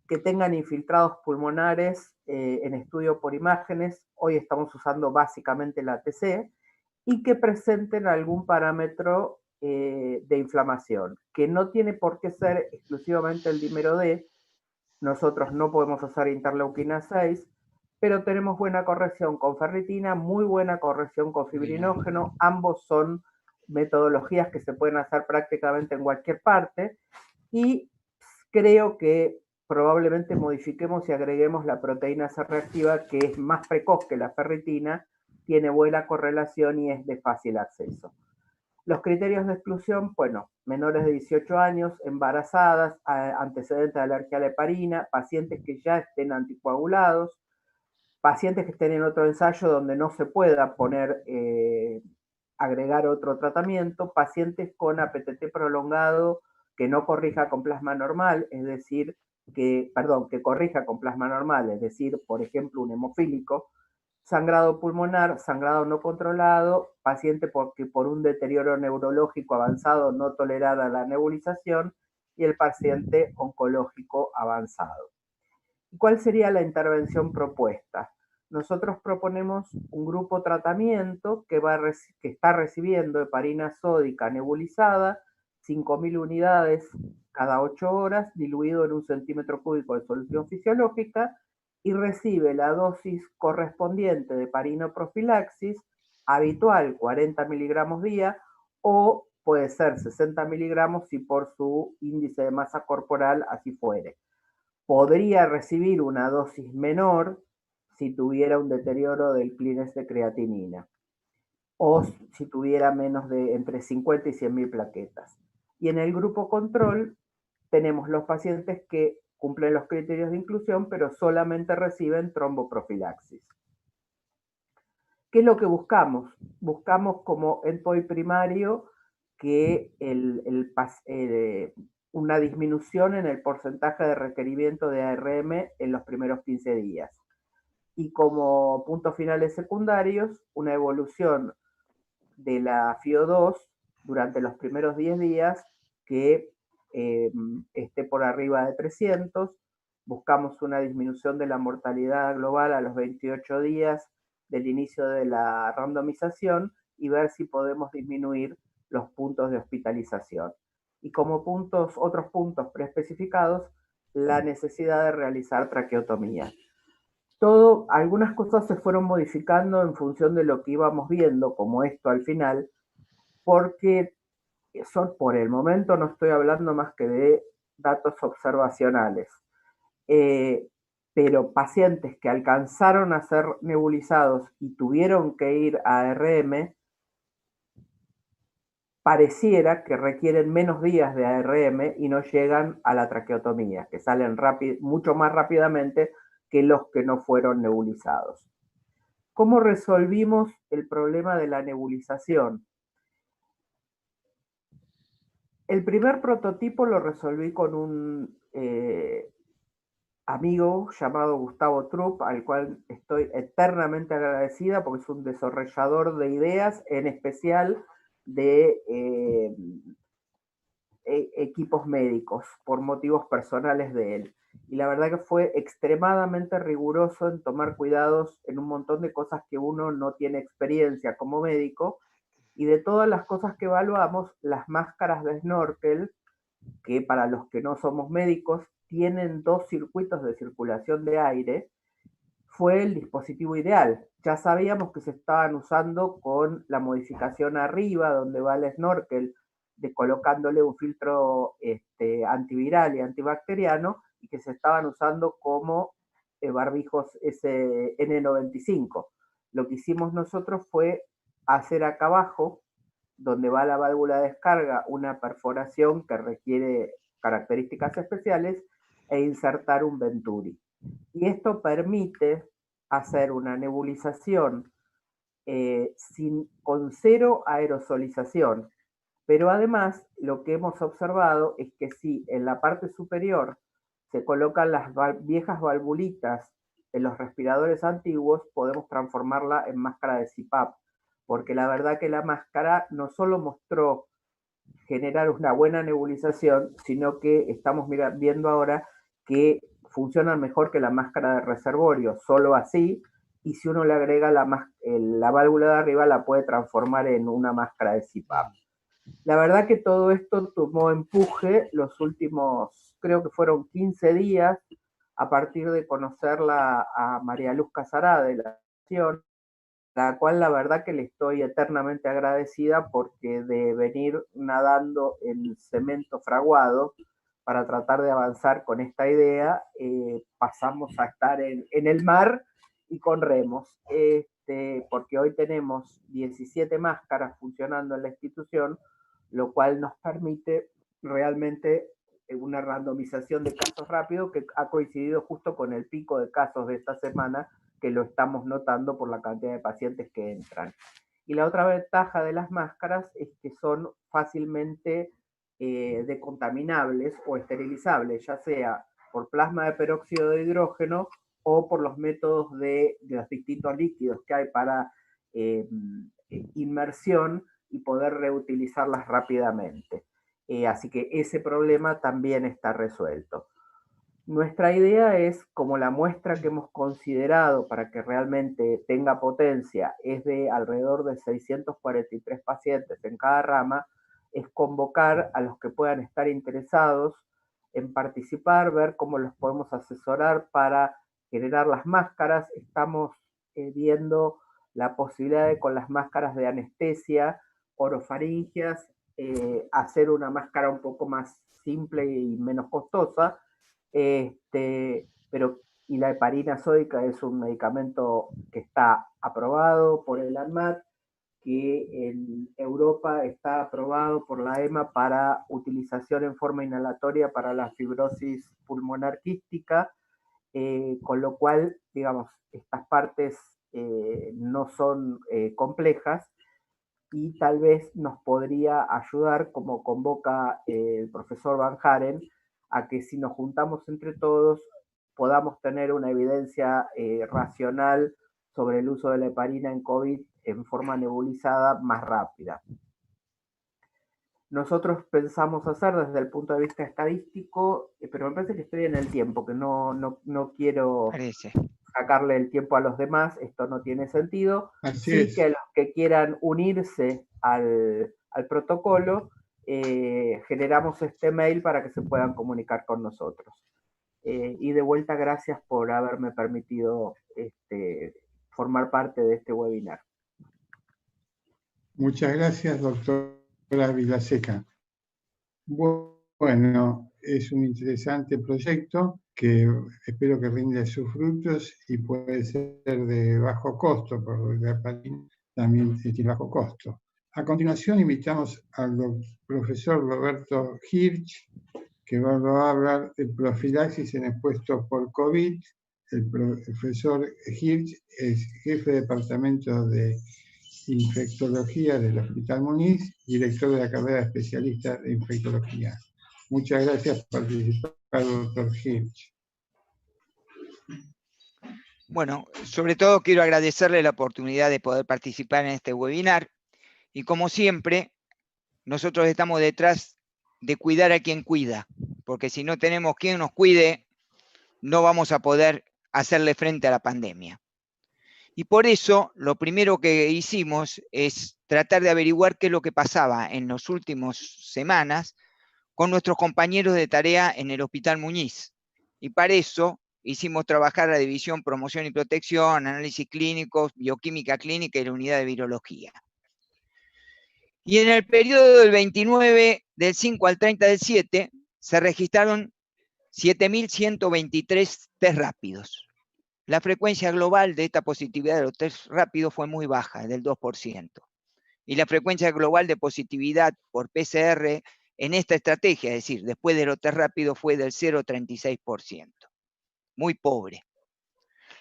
que tengan infiltrados pulmonares en estudio por imágenes, hoy estamos usando básicamente la ATC, y que presenten algún parámetro de inflamación, que no tiene por qué ser exclusivamente el dímero D. Nosotros no podemos hacer interleuquina 6, pero tenemos buena corrección con ferritina, muy buena corrección con fibrinógeno. Ambos son metodologías que se pueden hacer prácticamente en cualquier parte, y creo que probablemente modifiquemos y agreguemos la proteína C reactiva, que es más precoz que la ferritina, tiene buena correlación y es de fácil acceso. Los criterios de exclusión, bueno, menores de 18 años, embarazadas, antecedentes de alergia a la heparina, pacientes que ya estén anticoagulados, pacientes que estén en otro ensayo donde no se pueda poner, agregar otro tratamiento, pacientes con APTT prolongado que no corrija con plasma normal, es decir, que corrija con plasma normal, es decir, por ejemplo, un hemofílico, sangrado pulmonar, sangrado no controlado, paciente porque por un deterioro neurológico avanzado no tolerara la nebulización, y el paciente oncológico avanzado. ¿Y cuál sería la intervención propuesta? Nosotros proponemos un grupo tratamiento que está recibiendo heparina sódica nebulizada, 5.000 unidades cada 8 horas, diluido en 1 centímetro cúbico de solución fisiológica, y recibe la dosis correspondiente de heparinoprofilaxis habitual, 40 miligramos día, o puede ser 60 miligramos si por su índice de masa corporal así fuere. Podría recibir una dosis menor si tuviera un deterioro del clínex de creatinina, o si tuviera menos de entre 50 y 100.000 plaquetas. Y en el grupo control tenemos los pacientes que cumplen los criterios de inclusión, pero solamente reciben tromboprofilaxis. ¿Qué es lo que buscamos? Buscamos como endpoint primario que una disminución en el porcentaje de requerimiento de ARM en los primeros 15 días. Y como puntos finales secundarios, una evolución de la FIO2 durante los primeros 10 días que esté por arriba de 300. Buscamos una disminución de la mortalidad global a los 28 días del inicio de la randomización y ver si podemos disminuir los puntos de hospitalización. Y como otros puntos preespecificados, la necesidad de realizar traqueotomía. Algunas cosas se fueron modificando en función de lo que íbamos viendo, como esto al final, porque por el momento no estoy hablando más que de datos observacionales. Pero pacientes que alcanzaron a ser nebulizados y tuvieron que ir a ARM, pareciera que requieren menos días de ARM y no llegan a la traqueotomía, que salen mucho más rápidamente que los que no fueron nebulizados. ¿Cómo resolvimos el problema de la nebulización? El primer prototipo lo resolví con un amigo llamado Gustavo Trupp, al cual estoy eternamente agradecida porque es un desarrollador de ideas, en especial de equipos médicos, por motivos personales de él. Y la verdad que fue extremadamente riguroso en tomar cuidados en un montón de cosas que uno no tiene experiencia como médico. Y de todas las cosas que evaluamos, las máscaras de snorkel, que para los que no somos médicos, tienen 2 circuitos de circulación de aire, fue el dispositivo ideal. Ya sabíamos que se estaban usando con la modificación arriba, donde va el snorkel, colocándole un filtro antiviral y antibacteriano, y que se estaban usando como barbijos N95. Lo que hicimos nosotros fue hacer acá abajo, donde va la válvula de descarga, una perforación que requiere características especiales e insertar un Venturi. Y esto permite hacer una nebulización con 0 aerosolización. Pero además, lo que hemos observado es que si en la parte superior se colocan las viejas valvulitas en los respiradores antiguos, podemos transformarla en máscara de CPAP, porque la verdad que la máscara no solo mostró generar una buena nebulización, sino que estamos viendo ahora que funcionan mejor que la máscara de reservorio, solo así, y si uno le agrega la válvula de arriba, la puede transformar en una máscara de CPAP. La verdad que todo esto tomó empuje los últimos, creo que fueron 15 días, a partir de conocerla a María Luz Casará de la Nación, la cual la verdad que le estoy eternamente agradecida porque de venir nadando en cemento fraguado para tratar de avanzar con esta idea, pasamos a estar en el mar y con remos, porque hoy tenemos 17 máscaras funcionando en la institución, lo cual nos permite realmente una randomización de casos rápido que ha coincidido justo con el pico de casos de esta semana, que lo estamos notando por la cantidad de pacientes que entran. Y la otra ventaja de las máscaras es que son fácilmente decontaminables o esterilizables, ya sea por plasma de peróxido de hidrógeno o por los métodos de los distintos líquidos que hay para inmersión y poder reutilizarlas rápidamente. Así que ese problema también está resuelto. Nuestra idea es, como la muestra que hemos considerado para que realmente tenga potencia es de alrededor de 643 pacientes en cada rama, es convocar a los que puedan estar interesados en participar, ver cómo los podemos asesorar para generar las máscaras. Estamos viendo la posibilidad de, con las máscaras de anestesia orofaringeas, hacer una máscara un poco más simple y menos costosa. Pero y la heparina sódica es un medicamento que está aprobado por el ANMAT, que en Europa está aprobado por la EMA para utilización en forma inhalatoria para la fibrosis pulmonar quística, con lo cual, digamos, estas partes no son complejas y tal vez nos podría ayudar, como convoca el profesor Van Haren, a que si nos juntamos entre todos podamos tener una evidencia racional sobre el uso de la heparina en COVID en forma nebulizada más rápida. Nosotros pensamos hacer desde el punto de vista estadístico, pero me parece que estoy en el tiempo, que no quiero sacarle el tiempo a los demás, esto no tiene sentido. Sí, que los que quieran unirse al protocolo, generamos este mail para que se puedan comunicar con nosotros. Y de vuelta, gracias por haberme permitido formar parte de este webinar. Muchas gracias, doctora Vilaseca. Bueno, es un interesante proyecto que espero que rinda sus frutos y puede ser de bajo costo, porque la heparina también tiene bajo costo. A continuación invitamos al profesor Roberto Hirsch, que va a hablar de profilaxis en expuestos por COVID. El profesor Hirsch es jefe de departamento de infectología del Hospital Muniz, director de la carrera de especialista de infectología. Muchas gracias por participar, doctor Hirsch. Bueno, sobre todo quiero agradecerle la oportunidad de poder participar en este webinar y, como siempre, nosotros estamos detrás de cuidar a quien cuida, porque si no tenemos quien nos cuide, no vamos a poder hacerle frente a la pandemia. Y por eso, lo primero que hicimos es tratar de averiguar qué es lo que pasaba en las últimas semanas con nuestros compañeros de tarea en el Hospital Muñiz. Y para eso hicimos trabajar la División Promoción y Protección, Análisis Clínicos, Bioquímica Clínica y la Unidad de Virología. Y en el periodo del 29 del 5 al 30 del 7 se registraron 7.123 test rápidos. La frecuencia global de esta positividad de los test rápidos fue muy baja, del 2%. Y la frecuencia global de positividad por PCR en esta estrategia, es decir, después de los test rápidos, fue del 0,36%. Muy pobre.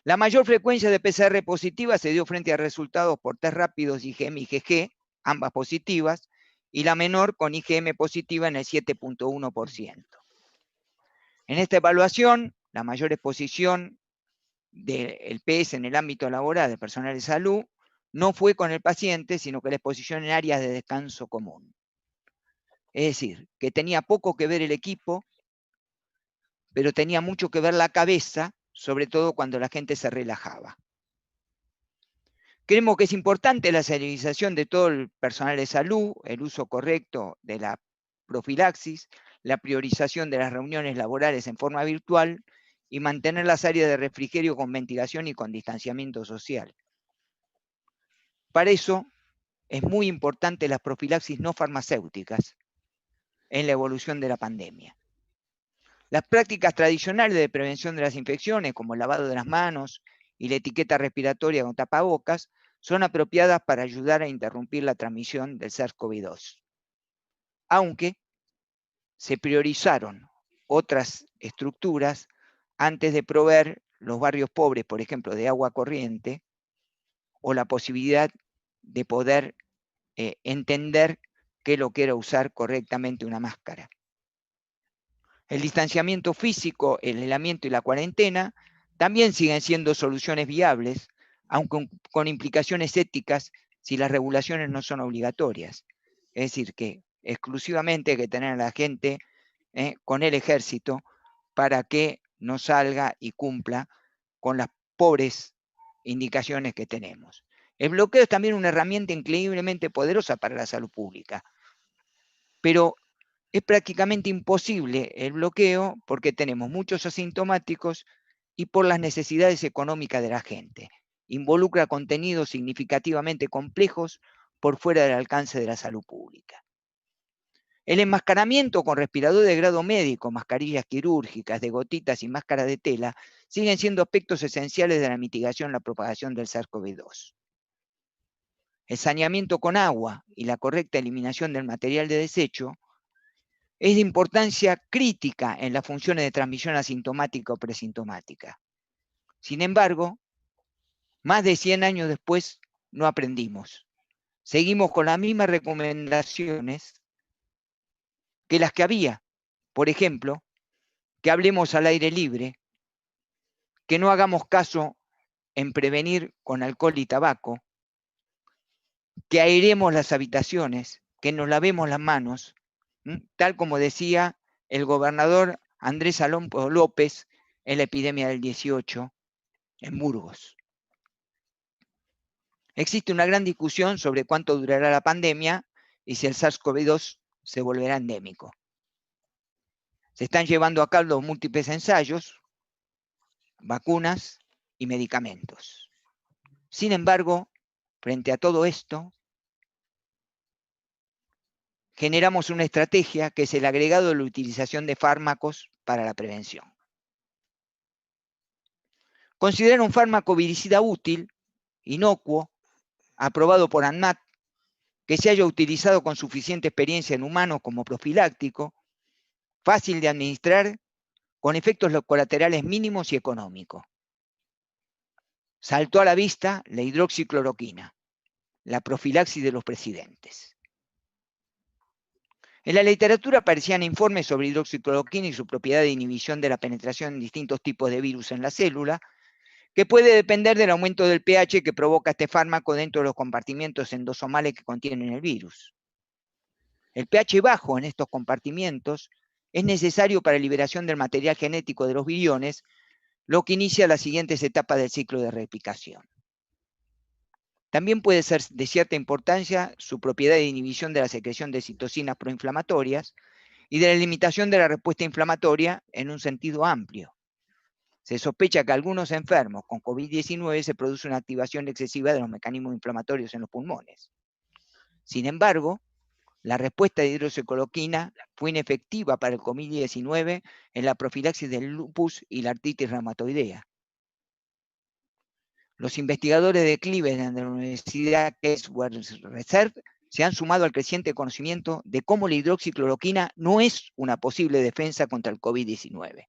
La mayor frecuencia de PCR positiva se dio frente a resultados por test rápidos IgM y IgG, ambas positivas, y la menor con IgM positiva en el 7,1%. En esta evaluación, la mayor exposición del PS en el ámbito laboral del personal de salud no fue con el paciente, sino que la exposición en áreas de descanso común. Es decir, que tenía poco que ver el equipo, pero tenía mucho que ver la cabeza, sobre todo cuando la gente se relajaba. Creemos que es importante la sensibilización de todo el personal de salud, el uso correcto de la profilaxis, la priorización de las reuniones laborales en forma virtual y mantener las áreas de refrigerio con ventilación y con distanciamiento social. Para eso es muy importante las profilaxis no farmacéuticas en la evolución de la pandemia. Las prácticas tradicionales de prevención de las infecciones, como el lavado de las manos y la etiqueta respiratoria con tapabocas, son apropiadas para ayudar a interrumpir la transmisión del SARS-CoV-2. Aunque se priorizaron otras estructuras antes de proveer los barrios pobres, por ejemplo, de agua corriente, o la posibilidad de poder entender qué es lo que era usar correctamente una máscara. El distanciamiento físico, el aislamiento y la cuarentena también siguen siendo soluciones viables, aunque con implicaciones éticas si las regulaciones no son obligatorias. Es decir, que exclusivamente hay que tener a la gente con el ejército para que no salga y cumpla con las pobres indicaciones que tenemos. El bloqueo es también una herramienta increíblemente poderosa para la salud pública, pero es prácticamente imposible el bloqueo porque tenemos muchos asintomáticos y por las necesidades económicas de la gente. Involucra contenidos significativamente complejos por fuera del alcance de la salud pública. El enmascaramiento con respirador de grado médico, mascarillas quirúrgicas, de gotitas y máscaras de tela siguen siendo aspectos esenciales de la mitigación de la propagación del SARS-CoV-2. El saneamiento con agua y la correcta eliminación del material de desecho es de importancia crítica en las funciones de transmisión asintomática o presintomática. Sin embargo, más de 100 años después no aprendimos. Seguimos con las mismas recomendaciones que las que había. Por ejemplo, que hablemos al aire libre, que no hagamos caso en prevenir con alcohol y tabaco, que airemos las habitaciones, que nos lavemos las manos, tal como decía el gobernador Andrés Alonso López en la epidemia del 18 en Burgos. Existe una gran discusión sobre cuánto durará la pandemia y si el SARS-CoV-2 se volverá endémico. Se están llevando a cabo múltiples ensayos, vacunas y medicamentos. Sin embargo, frente a todo esto, generamos una estrategia que es el agregado de la utilización de fármacos para la prevención. Considera un fármaco viricida útil, inocuo, aprobado por ANMAT, que se haya utilizado con suficiente experiencia en humanos como profiláctico, fácil de administrar, con efectos colaterales mínimos y económicos. Saltó a la vista la hidroxicloroquina, la profilaxis de los presidentes. En la literatura aparecían informes sobre hidroxicloroquina y su propiedad de inhibición de la penetración en distintos tipos de virus en la célula, que puede depender del aumento del pH que provoca este fármaco dentro de los compartimientos endosomales que contienen el virus. El pH bajo en estos compartimientos es necesario para la liberación del material genético de los viriones, lo que inicia las siguientes etapas del ciclo de replicación. También puede ser de cierta importancia su propiedad de inhibición de la secreción de citocinas proinflamatorias y de la limitación de la respuesta inflamatoria en un sentido amplio. Se sospecha que a algunos enfermos con COVID-19 se produce una activación excesiva de los mecanismos inflamatorios en los pulmones. Sin embargo, la respuesta de hidroxicloroquina fue inefectiva para el COVID-19 en la profilaxis del lupus y la artritis reumatoidea. Los investigadores de Cleveland de la Universidad Case Western Reserve se han sumado al creciente conocimiento de cómo la hidroxicloroquina no es una posible defensa contra el COVID-19.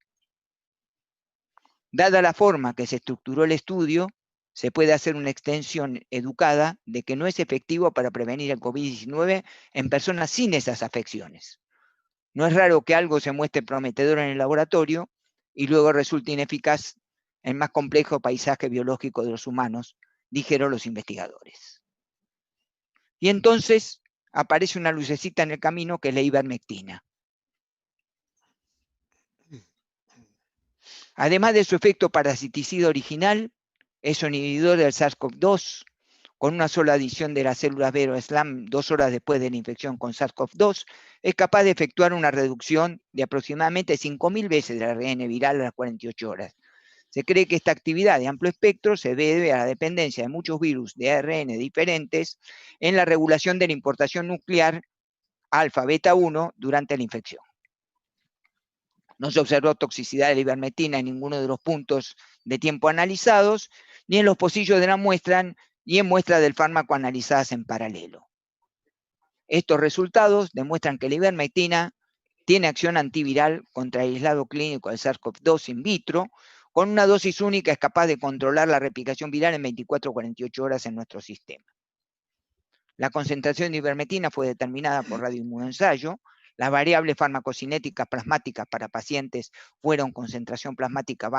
Dada la forma que se estructuró el estudio, se puede hacer una extensión educada de que no es efectivo para prevenir el COVID-19 en personas sin esas afecciones. No es raro que algo se muestre prometedor en el laboratorio y luego resulte ineficaz en el más complejo paisaje biológico de los humanos, dijeron los investigadores. Y entonces aparece una lucecita en el camino que es la ivermectina. Además de su efecto parasiticida original, es un inhibidor del SARS-CoV-2, con una sola adición de las células Vero-SLAM 2 horas después de la infección con SARS-CoV-2, es capaz de efectuar una reducción de aproximadamente 5.000 veces del ARN viral a las 48 horas. Se cree que esta actividad de amplio espectro se debe a la dependencia de muchos virus de ARN diferentes en la regulación de la importación nuclear alfa-beta-1 durante la infección. No se observó toxicidad de la ivermectina en ninguno de los puntos de tiempo analizados, ni en los pocillos de la muestra, ni en muestras del fármaco analizadas en paralelo. Estos resultados demuestran que la ivermectina tiene acción antiviral contra el aislado clínico del SARS-CoV-2 in vitro, con una dosis única es capaz de controlar la replicación viral en 24 o 48 horas en nuestro sistema. La concentración de ivermectina fue determinada por radioinmunoensayo. Las variables farmacocinéticas plasmáticas para pacientes fueron concentración plasmática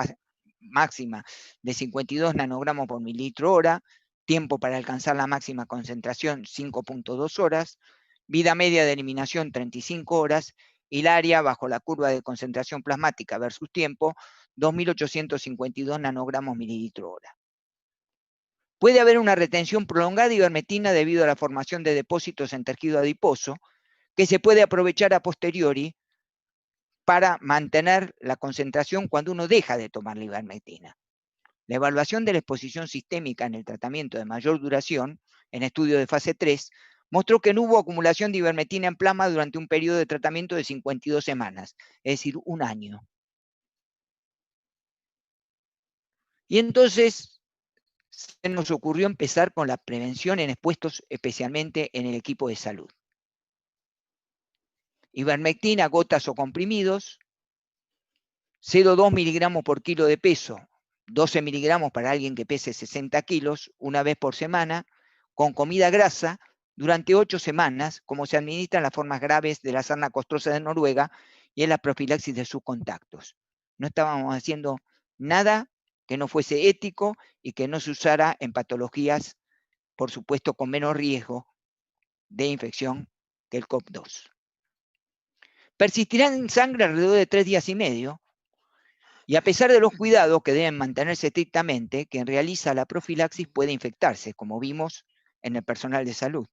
máxima de 52 nanogramos por mililitro hora, tiempo para alcanzar la máxima concentración 5.2 horas, vida media de eliminación 35 horas, y el área bajo la curva de concentración plasmática versus tiempo, 2.852 nanogramos mililitro hora. Puede haber una retención prolongada de ivermectina debido a la formación de depósitos en tejido adiposo, que se puede aprovechar a posteriori para mantener la concentración cuando uno deja de tomar la ivermectina. La evaluación de la exposición sistémica en el tratamiento de mayor duración, en estudio de fase 3, mostró que no hubo acumulación de ivermectina en plasma durante un periodo de tratamiento de 52 semanas, es decir, un año. Y entonces se nos ocurrió empezar con la prevención en expuestos, especialmente en el equipo de salud. Ivermectina, gotas o comprimidos, 0,2 miligramos por kilo de peso, 12 miligramos para alguien que pese 60 kilos, una vez por semana, con comida grasa, durante 8 semanas, como se administran las formas graves de la sarna costrosa de Noruega y en la profilaxis de sus contactos. No estábamos haciendo nada que no fuese ético y que no se usara en patologías, por supuesto, con menos riesgo de infección que el COP2. Persistirán en sangre alrededor de 3 días y medio, y a pesar de los cuidados que deben mantenerse estrictamente, quien realiza la profilaxis puede infectarse, como vimos en el personal de salud.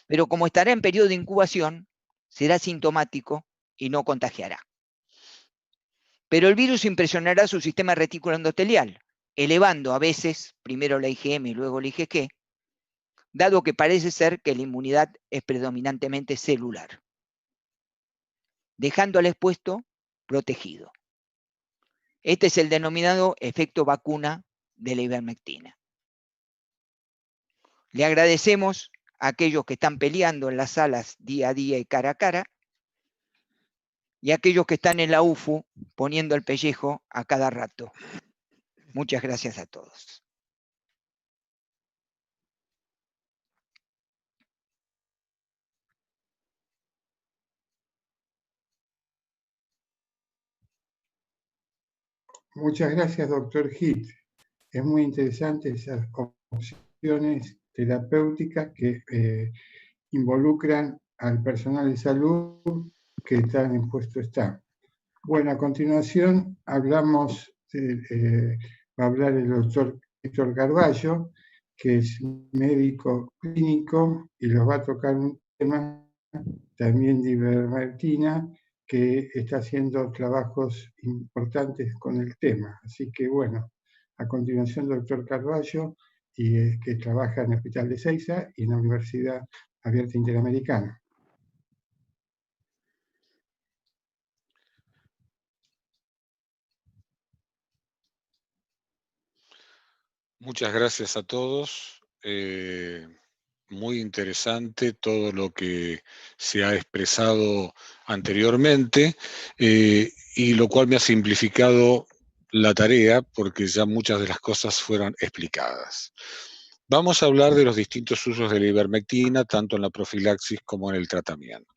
Pero como estará en periodo de incubación, será sintomático y no contagiará. Pero el virus impresionará su sistema retículo endotelial, elevando a veces, primero la IgM y luego la IgG, dado que parece ser que la inmunidad es predominantemente celular, dejando al expuesto protegido. Este es el denominado efecto vacuna de la ivermectina. Le agradecemos a aquellos que están peleando en las salas día a día y cara a cara, y a aquellos que están en la UFU poniendo el pellejo a cada rato. Muchas gracias a todos. Muchas gracias, doctor Hitt. Es muy interesante esas opciones terapéuticas que involucran al personal de salud que tan expuesto está. Bueno, a continuación hablamos, va a hablar el doctor Héctor Carballo, que es médico clínico y nos va a tocar un tema también de ivermectina, que está haciendo trabajos importantes con el tema. Así que bueno, a continuación doctor Carballo, que trabaja en el Hospital de Ezeiza y en la Universidad Abierta Interamericana. Muchas gracias a todos. Muy interesante todo lo que se ha expresado anteriormente, y lo cual me ha simplificado la tarea porque ya muchas de las cosas fueron explicadas. Vamos a hablar de los distintos usos de la ivermectina, tanto en la profilaxis como en el tratamiento.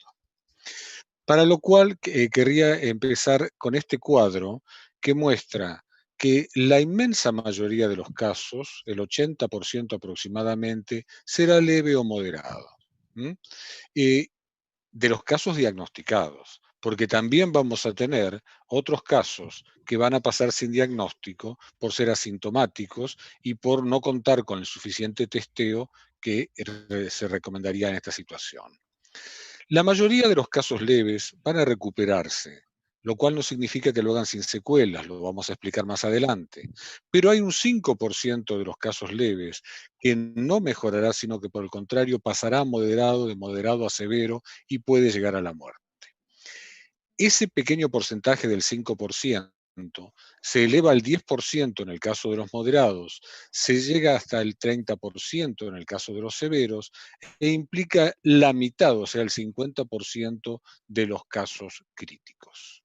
Para lo cual querría empezar con este cuadro que muestra que la inmensa mayoría de los casos, el 80% aproximadamente, será leve o moderado. De los casos diagnosticados, porque también vamos a tener otros casos que van a pasar sin diagnóstico por ser asintomáticos y por no contar con el suficiente testeo que se recomendaría en esta situación. La mayoría de los casos leves van a recuperarse, lo cual no significa que lo hagan sin secuelas, lo vamos a explicar más adelante. Pero hay un 5% de los casos leves que no mejorará, sino que por el contrario pasará a moderado, de moderado a severo y puede llegar a la muerte. Ese pequeño porcentaje del 5% se eleva al 10% en el caso de los moderados, se llega hasta el 30% en el caso de los severos, e implica la mitad, o sea, el 50% de los casos críticos.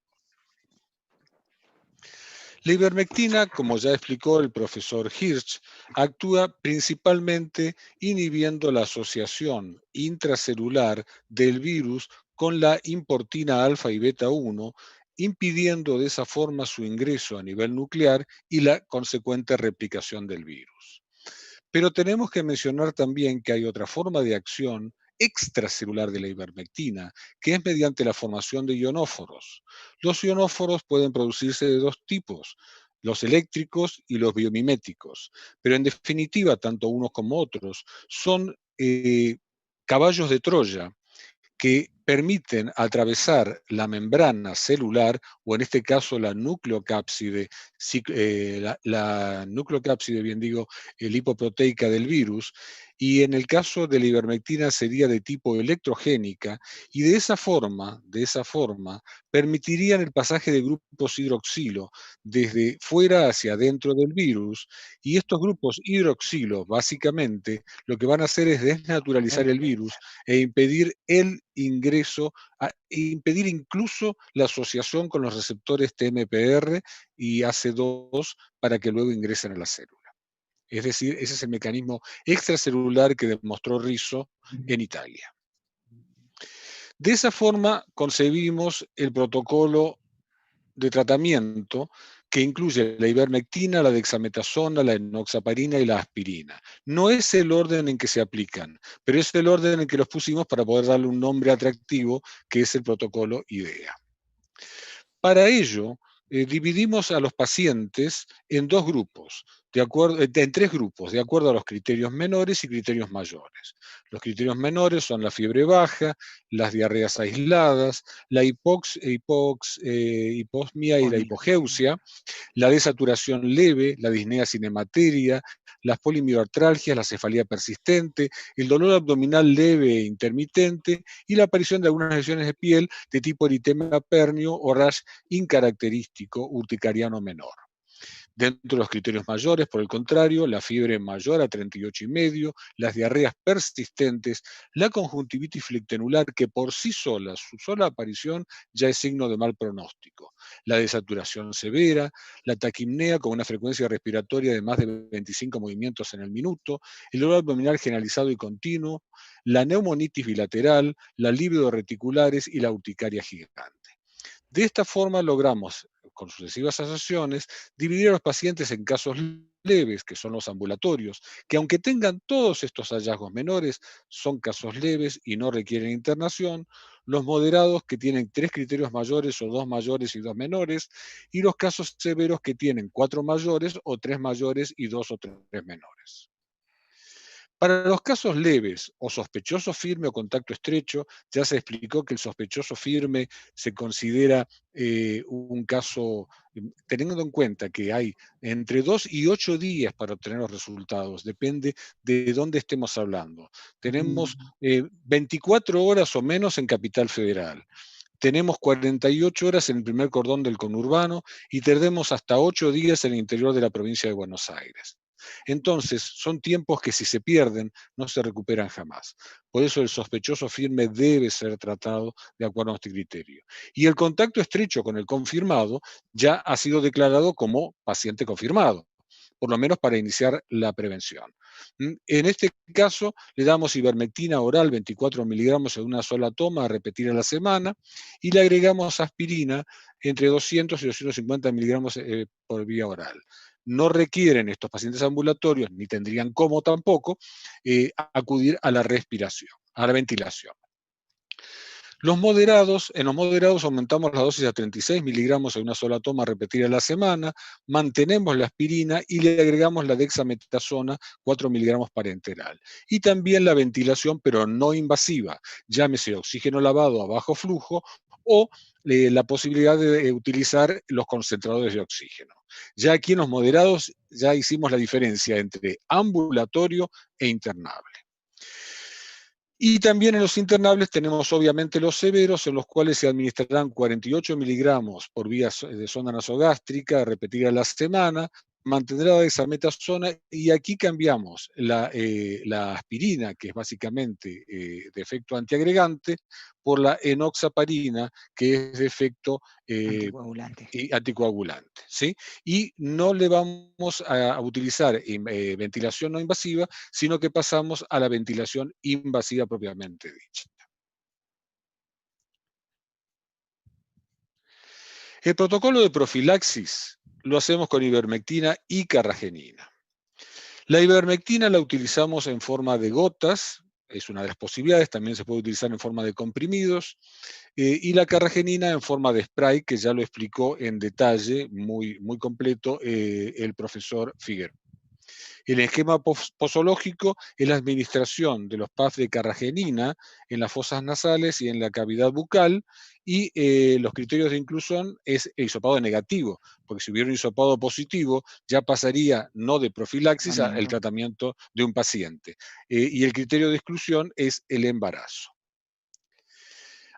La ivermectina, como ya explicó el profesor Hirsch, actúa principalmente inhibiendo la asociación intracelular del virus con la importina alfa y beta 1 impidiendo de esa forma su ingreso a nivel nuclear y la consecuente replicación del virus. Pero tenemos que mencionar también que hay otra forma de acción extracelular de la ivermectina, que es mediante la formación de ionóforos. Los ionóforos pueden producirse de dos tipos, los eléctricos y los biomiméticos, pero en definitiva, tanto unos como otros son caballos de Troya que permiten atravesar la membrana celular, o en este caso la nucleocápside, la nucleocápside, bien digo, lipoproteica del virus, y en el caso de la ivermectina sería de tipo electrogénica, y de esa forma, permitirían el pasaje de grupos hidroxilo desde fuera hacia adentro del virus, y estos grupos hidroxilo, básicamente, lo que van a hacer es desnaturalizar el virus e impedir el ingreso, e impedir incluso la asociación con los receptores TMPR y AC2 para que luego ingresen a la célula. Es decir, ese es el mecanismo extracelular que demostró Rizzo en Italia. De esa forma concebimos el protocolo de tratamiento que incluye la ivermectina, la dexametasona, la enoxaparina y la aspirina. No es el orden en que se aplican, pero es el orden en que los pusimos para poder darle un nombre atractivo, que es el protocolo IDEA. Para ello, dividimos a los pacientes en dos grupos, en tres grupos, de acuerdo a los criterios menores y criterios mayores. Los criterios menores son la fiebre baja, las diarreas aisladas, la hiposmia y la hipogeusia, la desaturación leve, la disnea sin hemateria, las polimioartralgias, la cefalea persistente, el dolor abdominal leve e intermitente y la aparición de algunas lesiones de piel de tipo eritema pernio o rash incaracterístico urticariano menor. Dentro de los criterios mayores, por el contrario, la fiebre mayor a 38,5, las diarreas persistentes, la conjuntivitis flectenular, que por sí sola, su sola aparición, ya es signo de mal pronóstico, la desaturación severa, la taquipnea con una frecuencia respiratoria de más de 25 movimientos en el minuto, el dolor abdominal generalizado y continuo, la neumonitis bilateral, la libido reticulares y la urticaria gigante. De esta forma logramos, con sucesivas asociaciones, dividir a los pacientes en casos leves, que son los ambulatorios, que aunque tengan todos estos hallazgos menores, son casos leves y no requieren internación, los moderados, que tienen 3 criterios mayores o 2 mayores y 2 menores, y los casos severos, que tienen 4 mayores o 3 mayores y 2 o 3 menores. Para los casos leves o sospechoso firme o contacto estrecho, ya se explicó que el sospechoso firme se considera un caso, teniendo en cuenta que hay entre 2 y 8 días para obtener los resultados, depende de dónde estemos hablando. Tenemos 24 horas o menos en Capital Federal. Tenemos 48 horas en el primer cordón del conurbano y tardemos hasta 8 días en el interior de la provincia de Buenos Aires. Entonces, son tiempos que si se pierden, no se recuperan jamás. Por eso el sospechoso firme debe ser tratado de acuerdo a este criterio. Y el contacto estrecho con el confirmado ya ha sido declarado como paciente confirmado, por lo menos para iniciar la prevención. En este caso, le damos ivermectina oral 24 miligramos en una sola toma a repetir a la semana y le agregamos aspirina entre 200 y 250 miligramos por vía oral. No requieren estos pacientes ambulatorios, ni tendrían cómo tampoco, acudir a la respiración, a la ventilación. En los moderados aumentamos la dosis a 36 miligramos en una sola toma a repetir a la semana, mantenemos la aspirina y le agregamos la dexametasona 4 miligramos parenteral. Y también la ventilación, pero no invasiva, llámese oxígeno lavado a bajo flujo o la posibilidad de utilizar los concentradores de oxígeno. Ya aquí en los moderados ya hicimos la diferencia entre ambulatorio e internable. Y también en los internables tenemos obviamente los severos, en los cuales se administrarán 48 miligramos por vía de sonda nasogástrica, repetida a la semana, mantendrá dexametasona, y aquí cambiamos la aspirina, que es básicamente de efecto antiagregante, por la enoxaparina, que es de efecto anticoagulante. ¿Sí? Y no le vamos a utilizar ventilación no invasiva, sino que pasamos a la ventilación invasiva propiamente dicha. El protocolo de profilaxis lo hacemos con ivermectina y carragenina. La ivermectina la utilizamos en forma de gotas, es una de las posibilidades, también se puede utilizar en forma de comprimidos, y la carragenina en forma de spray, que ya lo explicó en detalle, muy, muy completo, el profesor Figueroa. El esquema posológico es la administración de los puffs de carragenina en las fosas nasales y en la cavidad bucal, y los criterios de inclusión es el hisopado negativo, porque si hubiera un hisopado positivo ya pasaría no de profilaxis al tratamiento de un paciente. Y el criterio de exclusión es el embarazo.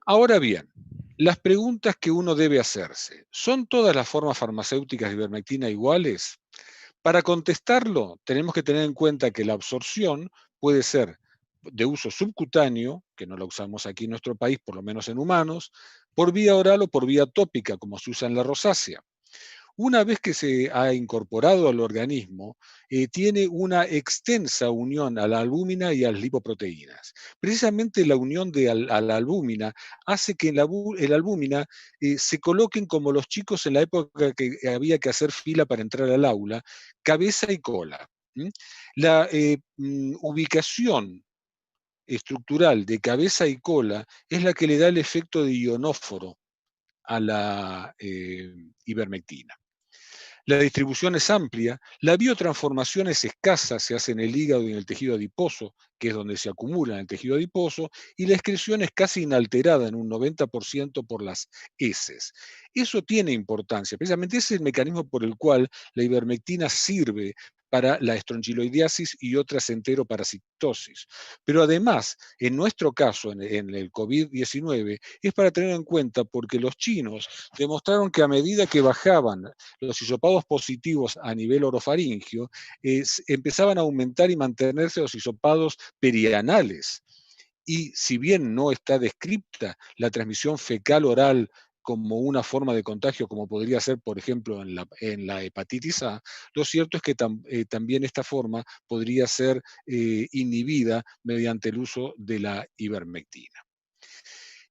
Ahora bien, las preguntas que uno debe hacerse: ¿son todas las formas farmacéuticas de ivermectina iguales? Para contestarlo, tenemos que tener en cuenta que la absorción puede ser de uso subcutáneo, que no la usamos aquí en nuestro país, por lo menos en humanos, por vía oral o por vía tópica, como se usa en la rosácea. Una vez que se ha incorporado al organismo, tiene una extensa unión a la albúmina y a las lipoproteínas. Precisamente la unión a la albúmina hace que el albúmina se coloquen como los chicos en la época que había que hacer fila para entrar al aula, cabeza y cola. La ubicación estructural de cabeza y cola es la que le da el efecto de ionóforo a la ivermectina. La distribución es amplia, la biotransformación es escasa, se hace en el hígado y en el tejido adiposo, que es donde se acumula en el tejido adiposo, y la excreción es casi inalterada en un 90% por las heces. Eso tiene importancia, precisamente ese es el mecanismo por el cual la ivermectina sirve para la estrongiloidiasis y otras enteroparasitosis. Pero además, en nuestro caso, en el COVID-19, es para tener en cuenta porque los chinos demostraron que a medida que bajaban los hisopados positivos a nivel orofaringio, empezaban a aumentar y mantenerse los hisopados perianales. Y si bien no está descripta la transmisión fecal oral como una forma de contagio, como podría ser, por ejemplo, en la hepatitis A, lo cierto es que también esta forma podría ser inhibida mediante el uso de la ivermectina.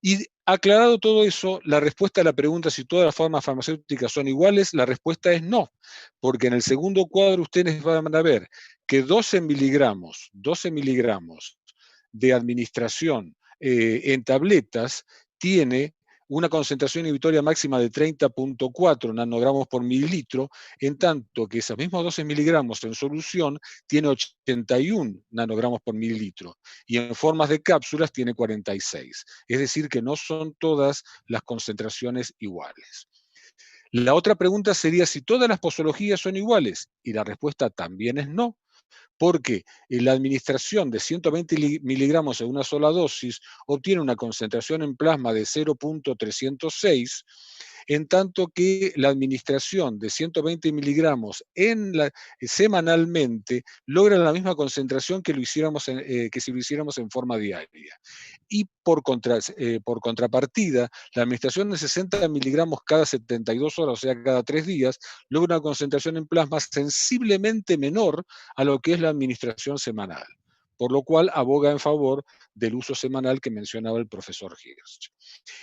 Y aclarado todo eso, la respuesta a la pregunta si todas las formas farmacéuticas son iguales, la respuesta es no, porque en el segundo cuadro ustedes van a ver que 12 miligramos de administración en tabletas tiene una concentración inhibitoria máxima de 30.4 nanogramos por mililitro, en tanto que esos mismos 12 miligramos en solución tiene 81 nanogramos por mililitro, y en formas de cápsulas tiene 46. Es decir, que no son todas las concentraciones iguales. La otra pregunta sería si todas las posologías son iguales, y la respuesta también es no, porque la administración de 120 miligramos en una sola dosis obtiene una concentración en plasma de 0.306, en tanto que la administración de 120 miligramos semanalmente logra la misma concentración que si lo hiciéramos en forma diaria. Y por contrapartida, la administración de 60 miligramos cada 72 horas, o sea, cada 3 días, logra una concentración en plasma sensiblemente menor a lo que es la administración semanal, por lo cual aboga en favor del uso semanal que mencionaba el profesor Hirsch.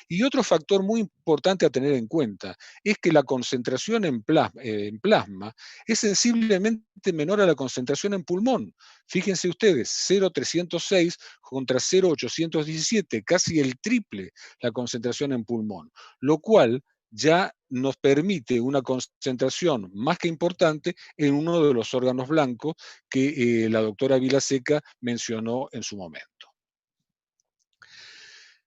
Y otro factor muy importante a tener en cuenta es que la concentración en plasma es sensiblemente menor a la concentración en pulmón. Fíjense ustedes, 0.306 contra 0.817, casi el triple la concentración en pulmón, lo cual ya nos permite una concentración más que importante en uno de los órganos blancos que la doctora Vilaseca mencionó en su momento.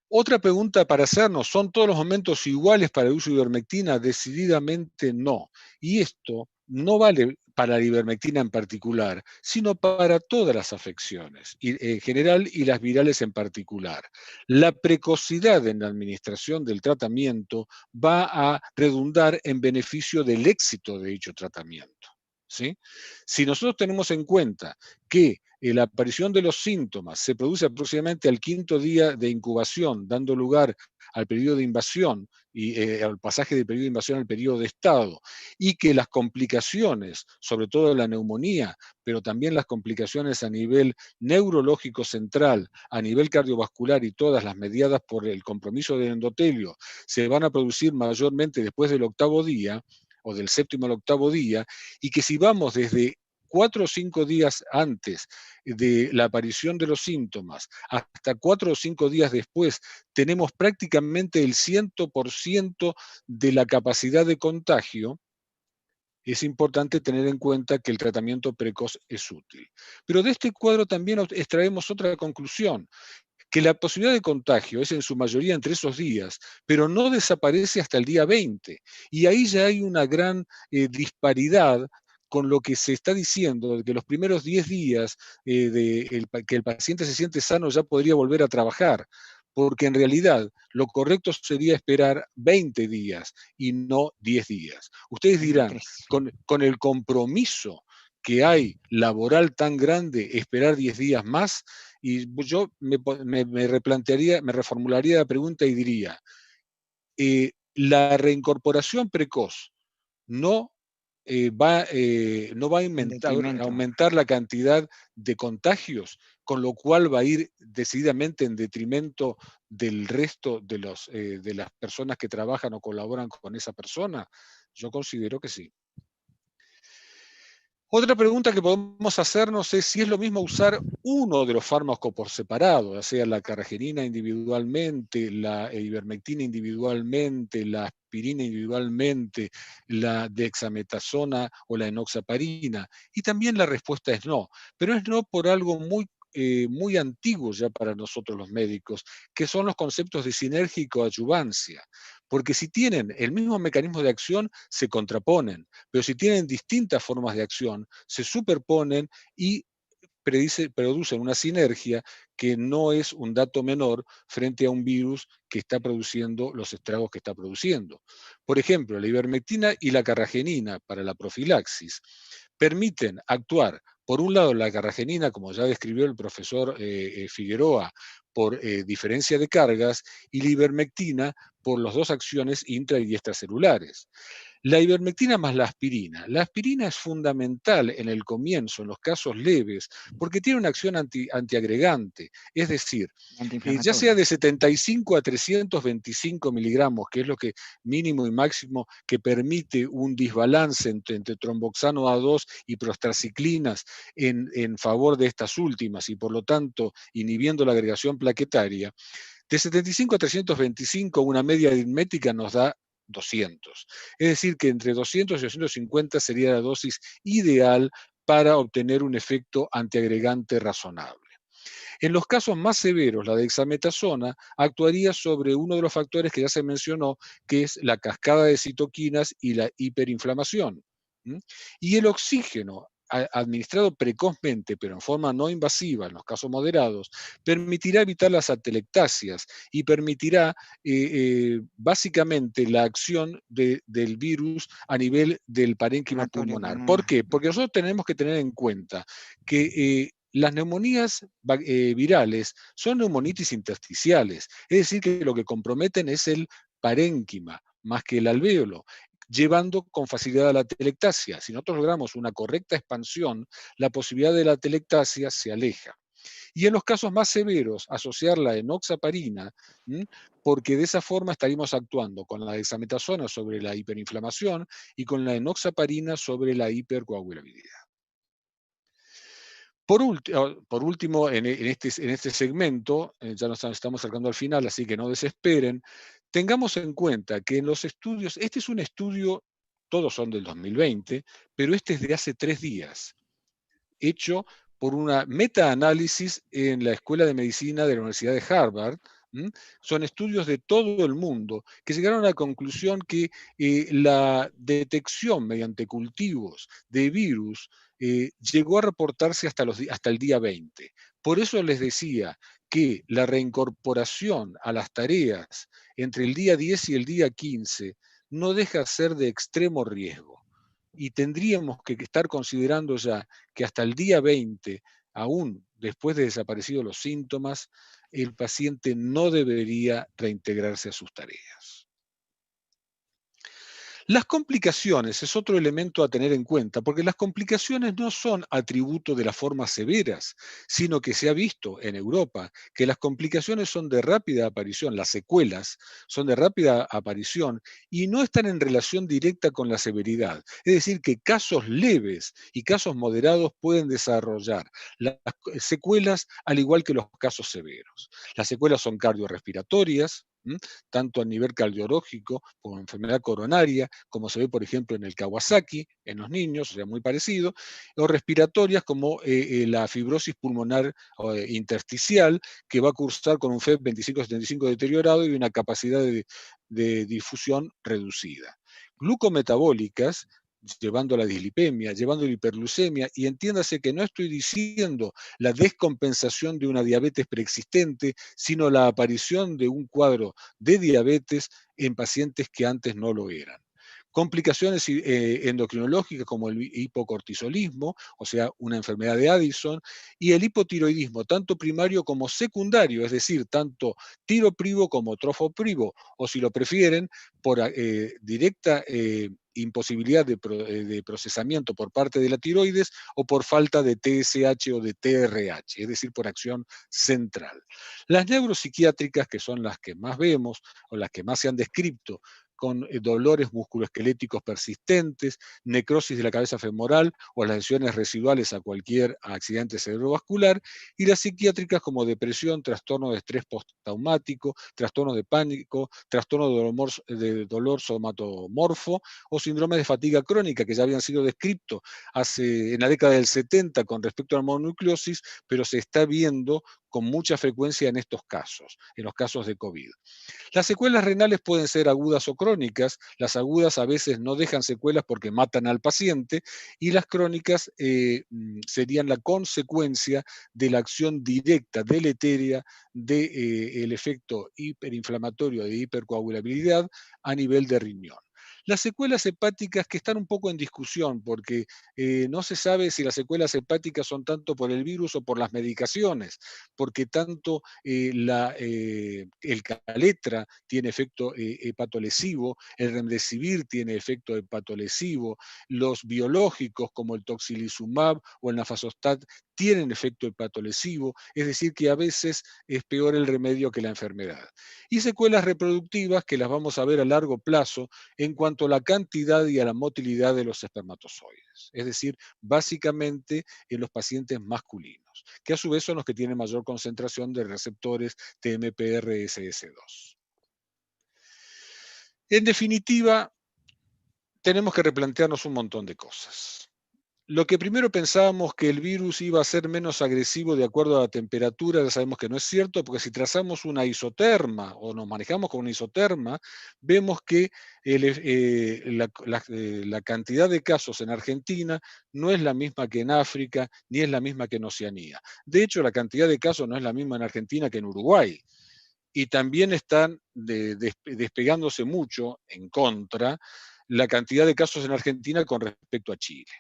Otra pregunta para hacernos: ¿son todos los momentos iguales para el uso de ivermectina? Decididamente no. Y esto no vale para la ivermectina en particular, sino para todas las afecciones en general y las virales en particular. La precocidad en la administración del tratamiento va a redundar en beneficio del éxito de dicho tratamiento, ¿sí? Si nosotros tenemos en cuenta que la aparición de los síntomas se produce aproximadamente al 5º día de incubación, dando lugar al periodo de invasión y al pasaje del periodo de invasión al periodo de estado, y que las complicaciones, sobre todo la neumonía, pero también las complicaciones a nivel neurológico central, a nivel cardiovascular y todas las mediadas por el compromiso del endotelio, se van a producir mayormente después del 8º día, o del 7º al 8º día, y que si vamos desde 4 o 5 días antes de la aparición de los síntomas, hasta 4 o 5 días después, tenemos prácticamente el 100% de la capacidad de contagio, es importante tener en cuenta que el tratamiento precoz es útil. Pero de este cuadro también extraemos otra conclusión, que la posibilidad de contagio es en su mayoría entre esos días, pero no desaparece hasta el día 20. Y ahí ya hay una gran disparidad con lo que se está diciendo, de que los primeros 10 días que el paciente se siente sano ya podría volver a trabajar, porque en realidad lo correcto sería esperar 20 días y no 10 días. Ustedes dirán, con el compromiso que hay laboral tan grande, esperar 10 días más, y yo me replantearía, me reformularía la pregunta y diría, la reincorporación precoz no va a aumentar la cantidad de contagios, con lo cual va a ir decididamente en detrimento del resto de las personas que trabajan o colaboran con esa persona. Yo considero que sí. Otra pregunta que podemos hacernos es si es lo mismo usar uno de los fármacos por separado, ya sea la carragenina individualmente, la ivermectina individualmente, la aspirina individualmente, la dexametasona o la enoxaparina. Y también la respuesta es no, pero es no por algo muy antiguo ya para nosotros los médicos, que son los conceptos de sinérgico adjuvancia. Porque si tienen el mismo mecanismo de acción, se contraponen, pero si tienen distintas formas de acción, se superponen y producen una sinergia que no es un dato menor frente a un virus que está produciendo los estragos que está produciendo. Por ejemplo, la ivermectina y la carragenina para la profilaxis permiten actuar, por un lado, la carragenina, como ya describió el profesor Figueroa, por diferencia de cargas, y la ivermectina por las dos acciones intra y extracelulares. La ivermectina más la aspirina. La aspirina es fundamental en el comienzo, en los casos leves, porque tiene una acción antiagregante, es decir, ya sea de 75 a 325 miligramos, que es lo que mínimo y máximo que permite un desbalance entre tromboxano A2 y prostraciclinas en favor de estas últimas y por lo tanto inhibiendo la agregación plaquetaria, de 75 a 325 una media aritmética nos da 200. Es decir, que entre 200 y 250 sería la dosis ideal para obtener un efecto antiagregante razonable. En los casos más severos, la dexametasona actuaría sobre uno de los factores que ya se mencionó, que es la cascada de citoquinas y la hiperinflamación. Y el oxígeno, administrado precozmente, pero en forma no invasiva, en los casos moderados, permitirá evitar las atelectasias y permitirá básicamente la acción del virus a nivel del parénquima pulmonar. ¿Por qué? Porque nosotros tenemos que tener en cuenta que las neumonías virales son neumonitis intersticiales, es decir, que lo que comprometen es el parénquima más que el alvéolo, llevando con facilidad a la atelectasia. Si nosotros logramos una correcta expansión, la posibilidad de la atelectasia se aleja. Y en los casos más severos, asociar la enoxaparina, porque de esa forma estaríamos actuando con la dexametasona sobre la hiperinflamación y con la enoxaparina sobre la hipercoagulabilidad. Por último, en este segmento, ya nos estamos acercando al final, así que no desesperen, tengamos en cuenta que en los estudios, este es un estudio, todos son del 2020, pero este es de hace 3 días, hecho por una metaanálisis en la Escuela de Medicina de la Universidad de Harvard. Son estudios de todo el mundo que llegaron a la conclusión que la detección mediante cultivos de virus llegó a reportarse hasta el día 20. Por eso les decía que la reincorporación a las tareas entre el día 10 y el día 15 no deja de ser de extremo riesgo. Y tendríamos que estar considerando ya que hasta el día 20 aún después de desaparecidos los síntomas, el paciente no debería reintegrarse a sus tareas. Las complicaciones es otro elemento a tener en cuenta, porque las complicaciones no son atributo de las formas severas, sino que se ha visto en Europa que las complicaciones son de rápida aparición, las secuelas son de rápida aparición y no están en relación directa con la severidad. Es decir, que casos leves y casos moderados pueden desarrollar las secuelas al igual que los casos severos. Las secuelas son cardiorrespiratorias, tanto a nivel cardiológico como enfermedad coronaria, como se ve, por ejemplo, en el Kawasaki, en los niños, o sea, muy parecido, o respiratorias como la fibrosis pulmonar intersticial, que va a cursar con un FEV 25-75 deteriorado y una capacidad de difusión reducida. Glucometabólicas, llevando a la dislipemia, llevando a la hiperglucemia, y entiéndase que no estoy diciendo la descompensación de una diabetes preexistente, sino la aparición de un cuadro de diabetes en pacientes que antes no lo eran. Complicaciones endocrinológicas como el hipocortisolismo, o sea, una enfermedad de Addison, y el hipotiroidismo, tanto primario como secundario, es decir, tanto tiroprivo como trofoprivo, o si lo prefieren, por directa imposibilidad de procesamiento por parte de la tiroides o por falta de TSH o de TRH, es decir, por acción central. Las neuropsiquiátricas, que son las que más vemos o las que más se han descrito, con dolores musculoesqueléticos persistentes, necrosis de la cabeza femoral o las lesiones residuales a cualquier accidente cerebrovascular, y las psiquiátricas como depresión, trastorno de estrés postraumático, trastorno de pánico, trastorno de dolor somatomorfo o síndrome de fatiga crónica, que ya habían sido descritos en la década del 70 con respecto a la mononucleosis, pero se está viendo con mucha frecuencia en estos casos, en los casos de COVID. Las secuelas renales pueden ser agudas o crónicas. Las agudas a veces no dejan secuelas porque matan al paciente, y las crónicas serían la consecuencia de la acción directa, deletérea, del efecto hiperinflamatorio de hipercoagulabilidad a nivel de riñón. Las secuelas hepáticas, que están un poco en discusión, porque no se sabe si las secuelas hepáticas son tanto por el virus o por las medicaciones, porque tanto el Caletra tiene efecto hepatolesivo, el Remdesivir tiene efecto hepatolesivo, los biológicos como el Tocilizumab o el Nafazostat tienen efecto hepatolesivo, es decir, que a veces es peor el remedio que la enfermedad. Y secuelas reproductivas, que las vamos a ver a largo plazo en cuanto a la cantidad y a la motilidad de los espermatozoides, es decir, básicamente en los pacientes masculinos, que a su vez son los que tienen mayor concentración de receptores TMPRSS2. En definitiva, tenemos que replantearnos un montón de cosas. Lo que primero pensábamos que el virus iba a ser menos agresivo de acuerdo a la temperatura, ya sabemos que no es cierto, porque si trazamos una isoterma o nos manejamos con una isoterma, vemos que la cantidad de casos en Argentina no es la misma que en África, ni es la misma que en Oceanía. De hecho, la cantidad de casos no es la misma en Argentina que en Uruguay. Y también están despegándose mucho en contra la cantidad de casos en Argentina con respecto a Chile.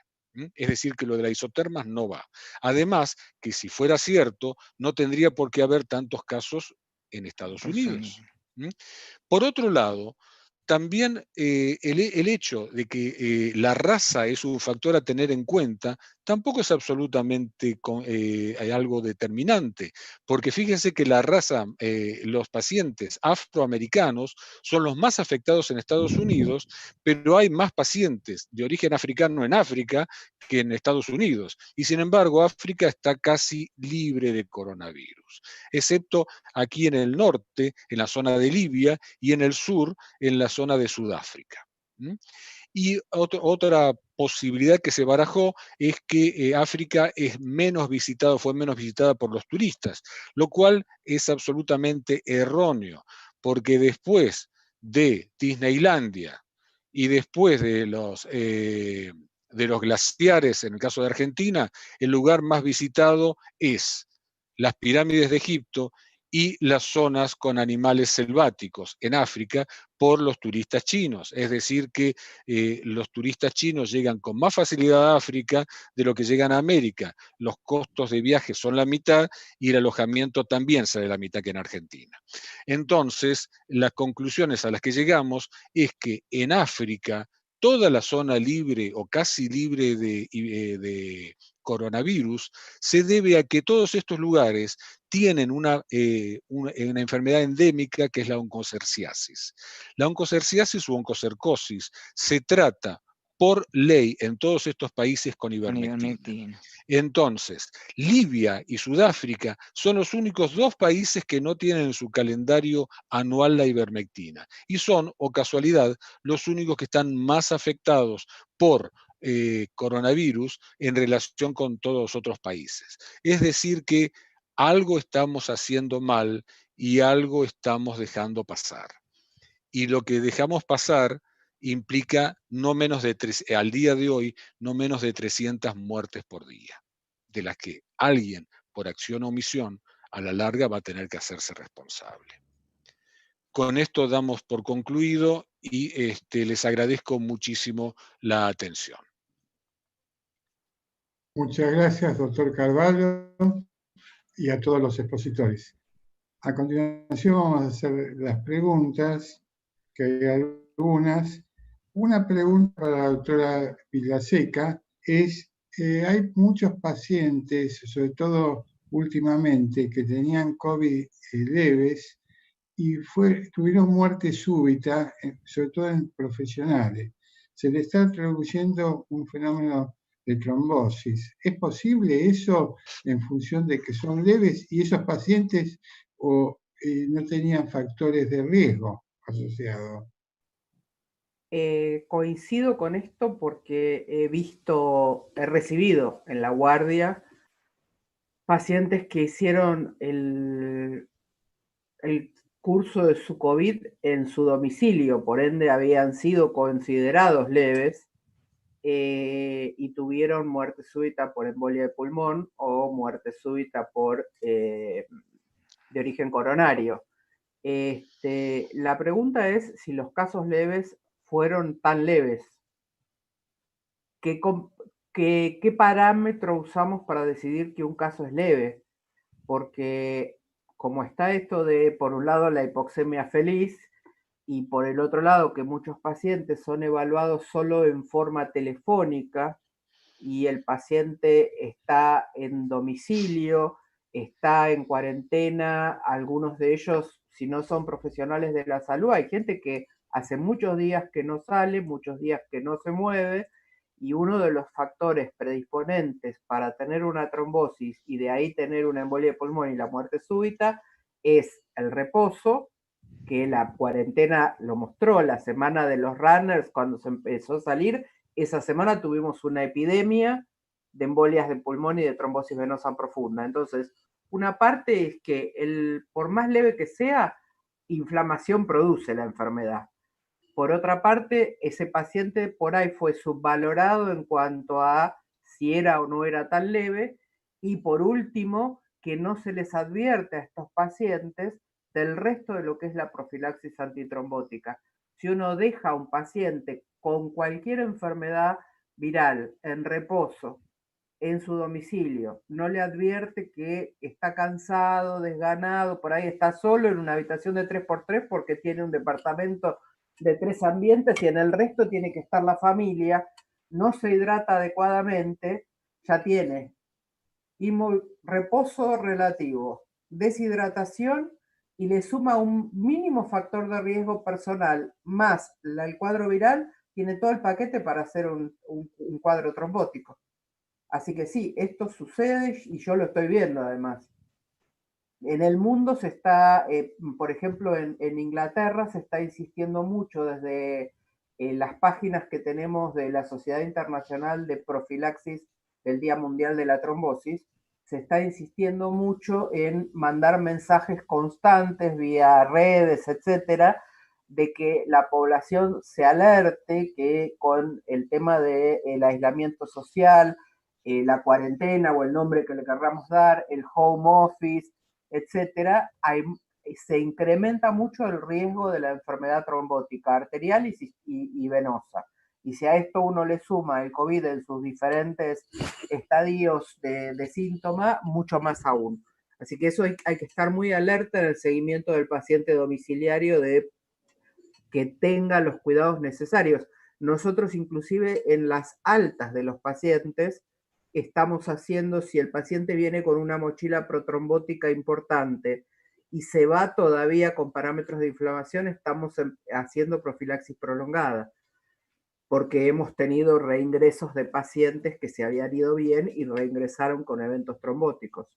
Es decir, que lo de las isotermas no va. Además, que si fuera cierto, no tendría por qué haber tantos casos en Estados Unidos. Por otro lado, también el hecho de que la raza es un factor a tener en cuenta tampoco es absolutamente algo determinante, porque fíjense que la raza, los pacientes afroamericanos son los más afectados en Estados Unidos, pero hay más pacientes de origen africano en África que en Estados Unidos, y sin embargo África está casi libre de coronavirus, excepto aquí en el norte, en la zona de Libia, y en el sur, en la zona de Sudáfrica. Y otra posibilidad que se barajó es que África fue menos visitada por los turistas, lo cual es absolutamente erróneo, porque después de Disneylandia y después de los glaciares, en el caso de Argentina, el lugar más visitado es las pirámides de Egipto y las zonas con animales selváticos en África por los turistas chinos. Es decir, que los turistas chinos llegan con más facilidad a África de lo que llegan a América. Los costos de viaje son la mitad y el alojamiento también sale la mitad que en Argentina. Entonces, las conclusiones a las que llegamos es que en África toda la zona libre o casi libre de coronavirus se debe a que todos estos lugares tienen una enfermedad endémica que es la oncocerciasis. La oncocerciasis u oncocercosis se trata por ley en todos estos países con ivermectina. Entonces, Libia y Sudáfrica son los únicos 2 países que no tienen en su calendario anual la ivermectina y son, o casualidad, los únicos que están más afectados por coronavirus en relación con todos los otros países. Es decir que algo estamos haciendo mal y algo estamos dejando pasar. Y lo que dejamos pasar implica no menos de al día de hoy, no menos de 300 muertes por día, de las que alguien, por acción o omisión, a la larga va a tener que hacerse responsable. Con esto damos por concluido y les agradezco muchísimo la atención. Muchas gracias, doctor Carvalho, y a todos los expositores. A continuación vamos a hacer las preguntas, que hay algunas. Una pregunta para la doctora Vilaseca es, hay muchos pacientes, sobre todo últimamente, que tenían COVID leves y tuvieron muerte súbita, sobre todo en profesionales. Se le está introduciendo un fenómeno de trombosis. ¿Es posible eso en función de que son leves y esos pacientes no tenían factores de riesgo asociados? Coincido con esto porque he recibido en la guardia pacientes que hicieron el curso de su COVID en su domicilio, por ende habían sido considerados leves y tuvieron muerte súbita por embolia de pulmón o muerte súbita de origen coronario. La pregunta es si los casos leves fueron tan leves. ¿Qué parámetro usamos para decidir que un caso es leve? Porque como está esto de, por un lado, la hipoxemia feliz, y por el otro lado, que muchos pacientes son evaluados solo en forma telefónica, y el paciente está en domicilio, está en cuarentena, algunos de ellos, si no son profesionales de la salud, hay gente que hace muchos días que no sale, muchos días que no se mueve, y uno de los factores predisponentes para tener una trombosis y de ahí tener una embolia de pulmón y la muerte súbita es el reposo, que la cuarentena lo mostró, la semana de los runners, cuando se empezó a salir, esa semana tuvimos una epidemia de embolias de pulmón y de trombosis venosa profunda. Entonces, una parte es que por más leve que sea, inflamación produce la enfermedad. Por otra parte, ese paciente por ahí fue subvalorado en cuanto a si era o no era tan leve. Y por último, que no se les advierte a estos pacientes del resto de lo que es la profilaxis antitrombótica. Si uno deja a un paciente con cualquier enfermedad viral en reposo en su domicilio, no le advierte que está cansado, desganado, por ahí está solo en una habitación de 3x3 porque tiene un departamento de 3 ambientes y en el resto tiene que estar la familia, no se hidrata adecuadamente, ya tiene reposo relativo, deshidratación, y le suma un mínimo factor de riesgo personal más el cuadro viral, tiene todo el paquete para hacer un cuadro trombótico. Así que sí, esto sucede y yo lo estoy viendo además. En el mundo se está, por ejemplo, en Inglaterra se está insistiendo mucho desde las páginas que tenemos de la Sociedad Internacional de Profilaxis del Día Mundial de la Trombosis, se está insistiendo mucho en mandar mensajes constantes vía redes, etcétera, de que la población se alerte que con el tema del aislamiento social, la cuarentena o el nombre que le querramos dar, el home office, etcétera, se incrementa mucho el riesgo de la enfermedad trombótica arterial y venosa. Y si a esto uno le suma el COVID en sus diferentes estadios de síntoma, mucho más aún. Así que eso hay que estar muy alerta en el seguimiento del paciente domiciliario de que tenga los cuidados necesarios. Nosotros inclusive en las altas de los pacientes estamos haciendo, si el paciente viene con una mochila protrombótica importante y se va todavía con parámetros de inflamación, estamos haciendo profilaxis prolongada, porque hemos tenido reingresos de pacientes que se habían ido bien y reingresaron con eventos trombóticos.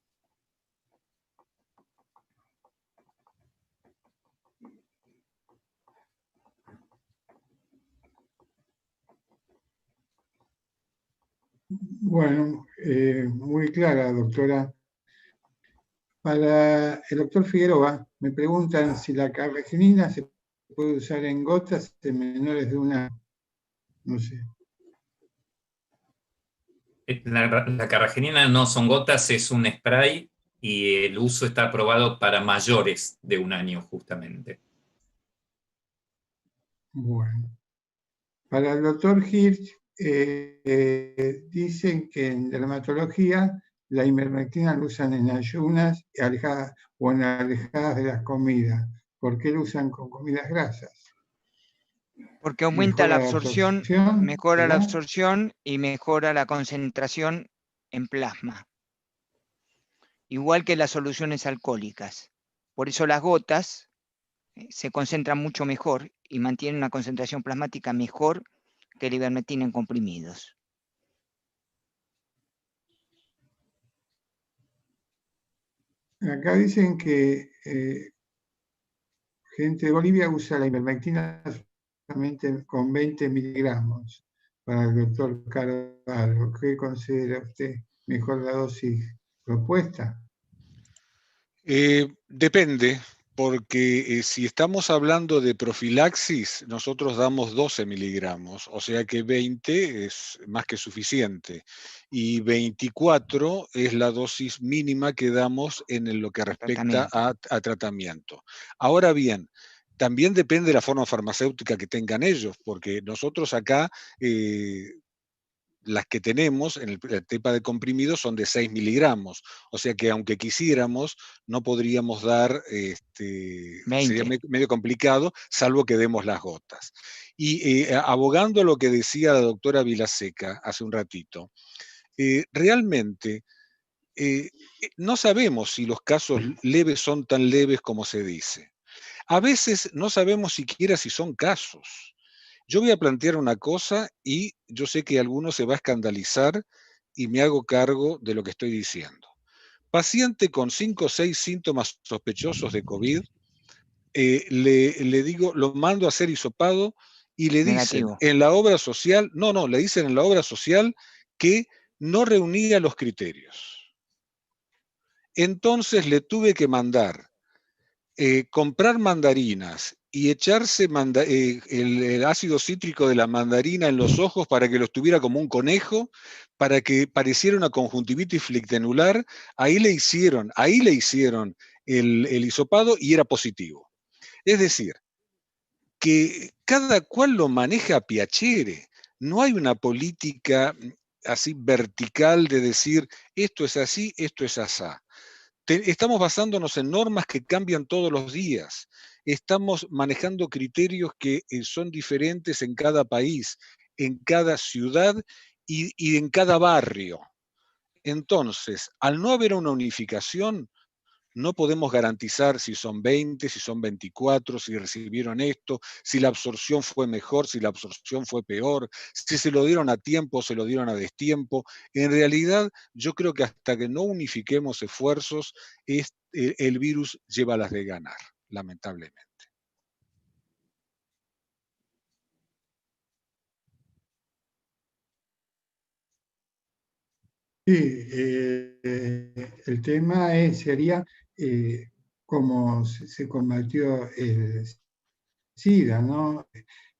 Bueno, muy clara, doctora. Para el doctor Figueroa, me preguntan si la carragenina se puede usar en gotas en menores de una, no sé. La carragenina no son gotas, es un spray y el uso está aprobado para mayores de 1 año justamente. Bueno. Para el doctor Hirsch, dicen que en dermatología la ivermectina la usan en ayunas o en alejadas de las comidas. ¿Por qué lo usan con comidas grasas? Porque aumenta la absorción, mejora la absorción y mejora la concentración en plasma. Igual que las soluciones alcohólicas. Por eso las gotas se concentran mucho mejor y mantienen una concentración plasmática mejor que la ivermectina en comprimidos. Acá dicen que gente de Bolivia usa la ivermectina solamente con 20 miligramos. Para el doctor Carvalho, ¿qué considera usted mejor la dosis propuesta? Depende, porque si estamos hablando de profilaxis, nosotros damos 12 miligramos, o sea que 20 es más que suficiente. Y 24 es la dosis mínima que damos en lo que respecta a tratamiento. Ahora bien, también depende de la forma farmacéutica que tengan ellos, porque nosotros acá las que tenemos en el tema de comprimidos son de 6 miligramos, o sea que aunque quisiéramos, no podríamos dar, sería medio complicado, salvo que demos las gotas. Y abogando a lo que decía la doctora Vilaseca hace un ratito, realmente no sabemos si los casos leves son tan leves como se dice. A veces no sabemos siquiera si son casos. Yo voy a plantear una cosa y yo sé que alguno se va a escandalizar y me hago cargo de lo que estoy diciendo. Paciente con 5 o 6 síntomas sospechosos de COVID, le digo, lo mando a hacer hisopado y le dicen en la obra social, le dicen en la obra social que no reunía los criterios. Entonces le tuve que mandar comprar mandarinas y echarse el ácido cítrico de la mandarina en los ojos para que los tuviera como un conejo, para que pareciera una conjuntivitis flictenular, ahí le hicieron el hisopado y era positivo. Es decir, que cada cual lo maneja a piacere. No hay una política así vertical de decir esto es así, esto es asá. Estamos basándonos en normas que cambian todos los días. Estamos manejando criterios que son diferentes en cada país, en cada ciudad y en cada barrio. Entonces, al no haber una unificación, no podemos garantizar si son 20, si son 24, si recibieron esto, si la absorción fue mejor, si la absorción fue peor, si se lo dieron a tiempo o se lo dieron a destiempo. En realidad, yo creo que hasta que no unifiquemos esfuerzos, el virus lleva las de ganar, lamentablemente. Sí, el tema sería cómo se combatió el SIDA, ¿no?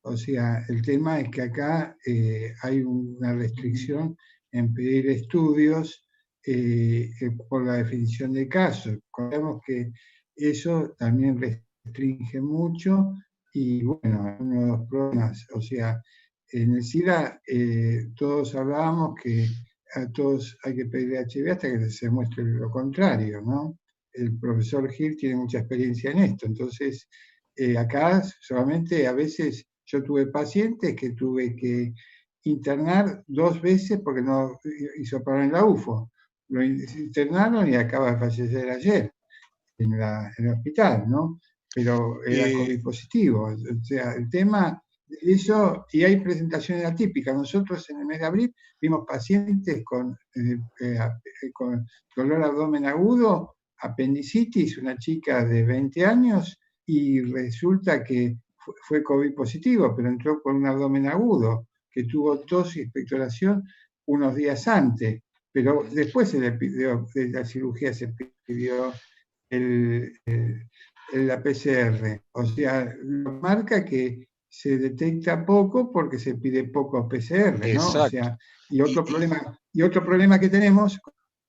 O sea, el tema es que acá hay una restricción en pedir estudios por la definición de casos. Sabemos que eso también restringe mucho y bueno, uno de los problemas, o sea, en el SIDA todos hablábamos que a todos hay que pedir HIV hasta que se muestre lo contrario, ¿no? El profesor Gil tiene mucha experiencia en esto, entonces acá solamente a veces yo tuve pacientes que tuve que internar 2 veces porque no hizo parar en la UFO. Lo internaron y acaba de fallecer ayer en el hospital, ¿no? Pero era COVID positivo. O sea, el tema, eso, y hay presentaciones atípicas. Nosotros en el mes de abril vimos pacientes con dolor abdomen agudo, apendicitis, una chica de 20 años, y resulta que fue COVID positivo, pero entró con un abdomen agudo, que tuvo tos y expectoración unos días antes, pero después de la cirugía se pidió la PCR. O sea, marca que se detecta poco porque se pide poco PCR, ¿no? Exacto. O sea, y otro problema que tenemos,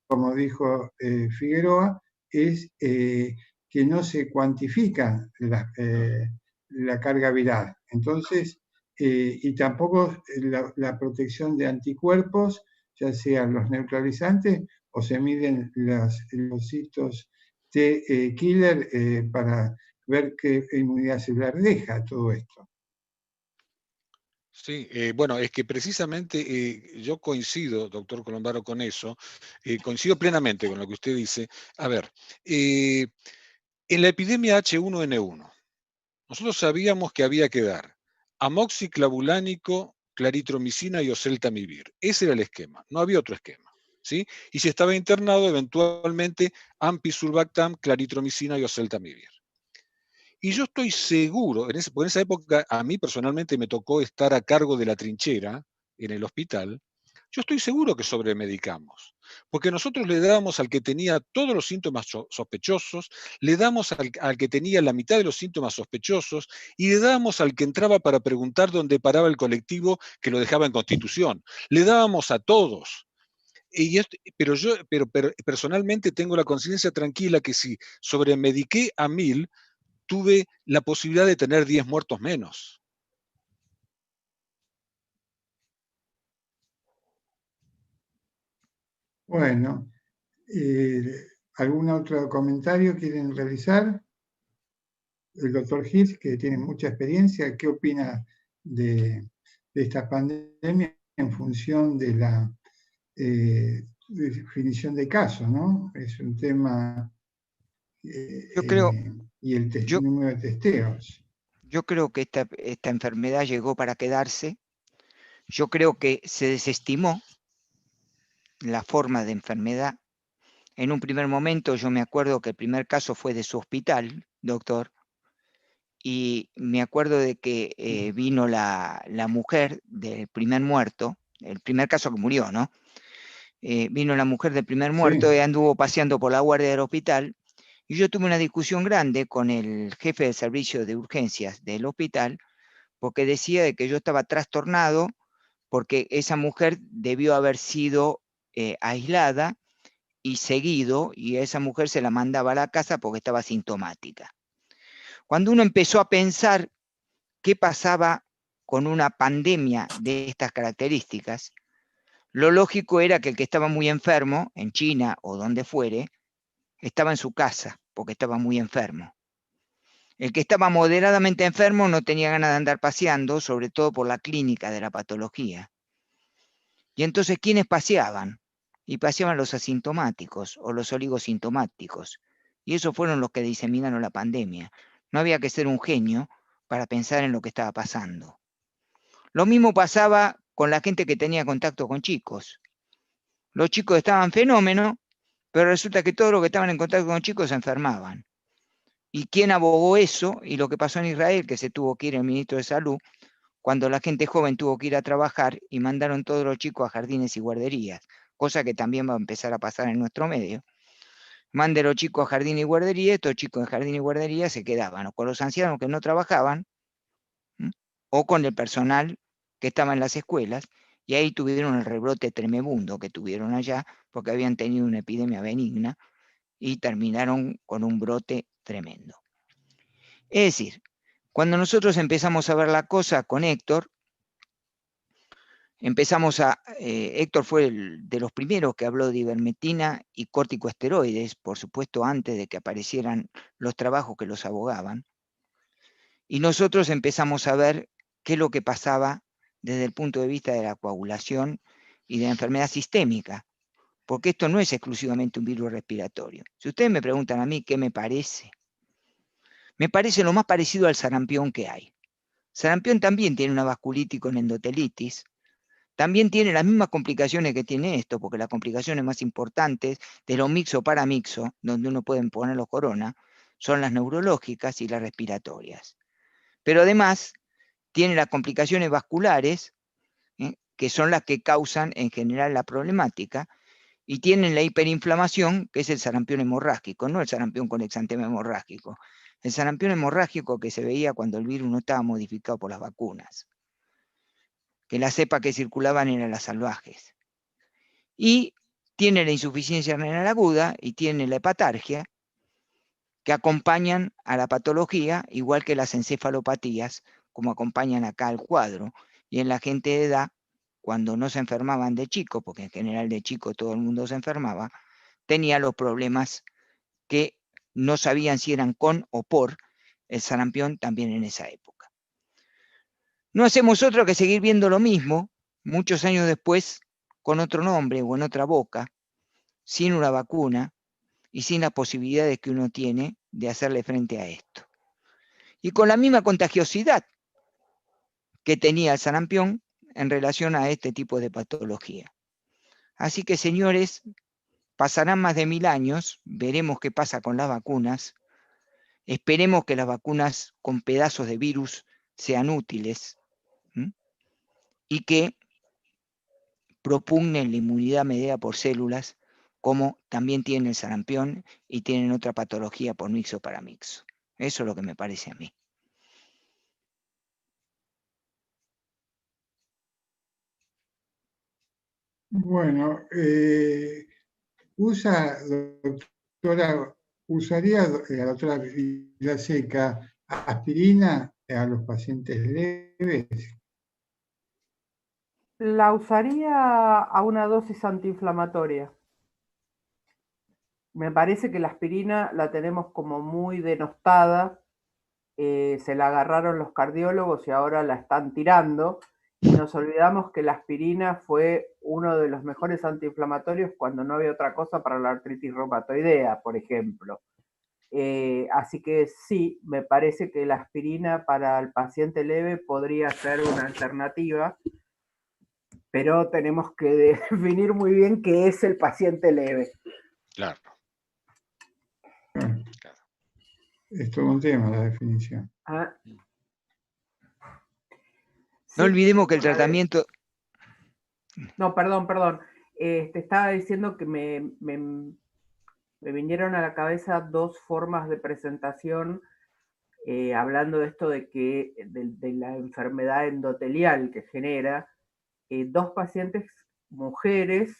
como dijo Figueroa, es que no se cuantifica la carga viral. Entonces, y tampoco la protección de anticuerpos, ya sean los neutralizantes o se miden los hitos T-killer para ver qué inmunidad celular deja todo esto. Sí, bueno, es que precisamente yo coincido, doctor Colombaro, con eso, coincido plenamente con lo que usted dice. A ver, en la epidemia H1N1, nosotros sabíamos que había que dar amoxiclavulánico, claritromicina y oseltamivir. Ese era el esquema, no había otro esquema, ¿sí? Y si estaba internado, eventualmente ampicillin, claritromicina y oseltamivir. Y yo estoy seguro, porque en esa época a mí personalmente me tocó estar a cargo de la trinchera en el hospital, yo estoy seguro que sobremedicamos, porque nosotros le dábamos al que tenía todos los síntomas sospechosos, le damos al que tenía la mitad de los síntomas sospechosos y le dábamos al que entraba para preguntar dónde paraba el colectivo que lo dejaba en Constitución. Le dábamos a todos. Pero yo personalmente tengo la conciencia tranquila que si sobremediqué a 1000, tuve la posibilidad de tener 10 muertos menos. Bueno, ¿algún otro comentario quieren realizar? El doctor Gil, que tiene mucha experiencia, ¿qué opina de esta pandemia en función de la definición de casos, ¿no? Es un tema Yo creo, y el yo, número de testeos. yo creo que esta enfermedad llegó para quedarse. Yo creo que se desestimó la forma de enfermedad. En un primer momento yo me acuerdo que el primer caso fue de su hospital, doctor, y me acuerdo de que vino la mujer del primer muerto, el primer caso que murió, ¿no? Vino la mujer del primer muerto y anduvo paseando por la guardia del hospital, y yo tuve una discusión grande con el jefe del servicio de urgencias del hospital, porque decía de que yo estaba trastornado porque esa mujer debió haber sido aislada y seguido, y a esa mujer se la mandaba a la casa porque estaba sintomática. Cuando uno empezó a pensar qué pasaba con una pandemia de estas características, lo lógico era que el que estaba muy enfermo, en China o donde fuere, estaba en su casa porque estaba muy enfermo. El que estaba moderadamente enfermo no tenía ganas de andar paseando, sobre todo por la clínica de la patología. Y entonces, ¿quiénes paseaban? Y paseaban los asintomáticos o los oligosintomáticos. Y esos fueron los que diseminaron la pandemia. No había que ser un genio para pensar en lo que estaba pasando. Lo mismo pasaba con la gente que tenía contacto con chicos. Los chicos estaban fenómenos, pero resulta que todos los que estaban en contacto con chicos se enfermaban. ¿Y quién abogó eso? Y lo que pasó en Israel, que se tuvo que ir el ministro de Salud, cuando la gente joven tuvo que ir a trabajar y mandaron todos los chicos a jardines y guarderías, cosa que también va a empezar a pasar en nuestro medio. Mande los chicos a jardín y guardería, estos chicos en jardín y guardería se quedaban o con los ancianos que no trabajaban, o con el personal que estaba en las escuelas, y ahí tuvieron el rebrote tremebundo que tuvieron allá, porque habían tenido una epidemia benigna y terminaron con un brote tremendo. Es decir, cuando nosotros empezamos a ver la cosa con Héctor, Héctor fue de los primeros que habló de ivermectina y corticosteroides, por supuesto antes de que aparecieran los trabajos que los abogaban, y nosotros empezamos a ver qué es lo que pasaba desde el punto de vista de la coagulación y de la enfermedad sistémica, porque esto no es exclusivamente un virus respiratorio. Si ustedes me preguntan a mí qué me parece lo más parecido al sarampión que hay. Sarampión también tiene una vasculitis con endotelitis, también tiene las mismas complicaciones que tiene esto, porque las complicaciones más importantes de lo mixo para mixo, donde uno puede poner los corona, son las neurológicas y las respiratorias. Pero además tiene las complicaciones vasculares, que son las que causan en general la problemática, y tienen la hiperinflamación, que es el sarampión hemorrágico, no el sarampión con exantema hemorrágico. El sarampión hemorrágico que se veía cuando el virus no estaba modificado por las vacunas, que las cepas que circulaban eran las salvajes. Y tiene la insuficiencia renal aguda y tiene la hepatargia, que acompañan a la patología, igual que las encefalopatías, como acompañan acá al cuadro. Y en la gente de edad, cuando no se enfermaban de chico, porque en general de chico todo el mundo se enfermaba, tenía los problemas que no sabían si eran con o por el sarampión también en esa época. No hacemos otro que seguir viendo lo mismo, muchos años después, con otro nombre o en otra boca, sin una vacuna y sin las posibilidades que uno tiene de hacerle frente a esto. Y con la misma contagiosidad que tenía el sarampión en relación a este tipo de patología. Así que, señores, pasarán más de 1000 años, veremos qué pasa con las vacunas, esperemos que las vacunas con pedazos de virus sean útiles, y que propugnen la inmunidad mediada por células, como también tiene el sarampión y tienen otra patología por mixo para mixo. Eso es lo que me parece a mí. Bueno, usaría la doctora Vilaseca aspirina a los pacientes leves. La usaría a una dosis antiinflamatoria. Me parece que la aspirina la tenemos como muy denostada, se la agarraron los cardiólogos y ahora la están tirando, y nos olvidamos que la aspirina fue uno de los mejores antiinflamatorios cuando no había otra cosa para la artritis reumatoidea, por ejemplo. Así que sí, me parece que la aspirina para el paciente leve podría ser una alternativa, pero tenemos que definir muy bien qué es el paciente leve. Claro. Es todo un tema la definición. Ah. No olvidemos que el tratamiento... No, perdón. Te estaba diciendo que me vinieron a la cabeza dos formas de presentación, hablando de esto de la enfermedad endotelial que genera. Dos pacientes mujeres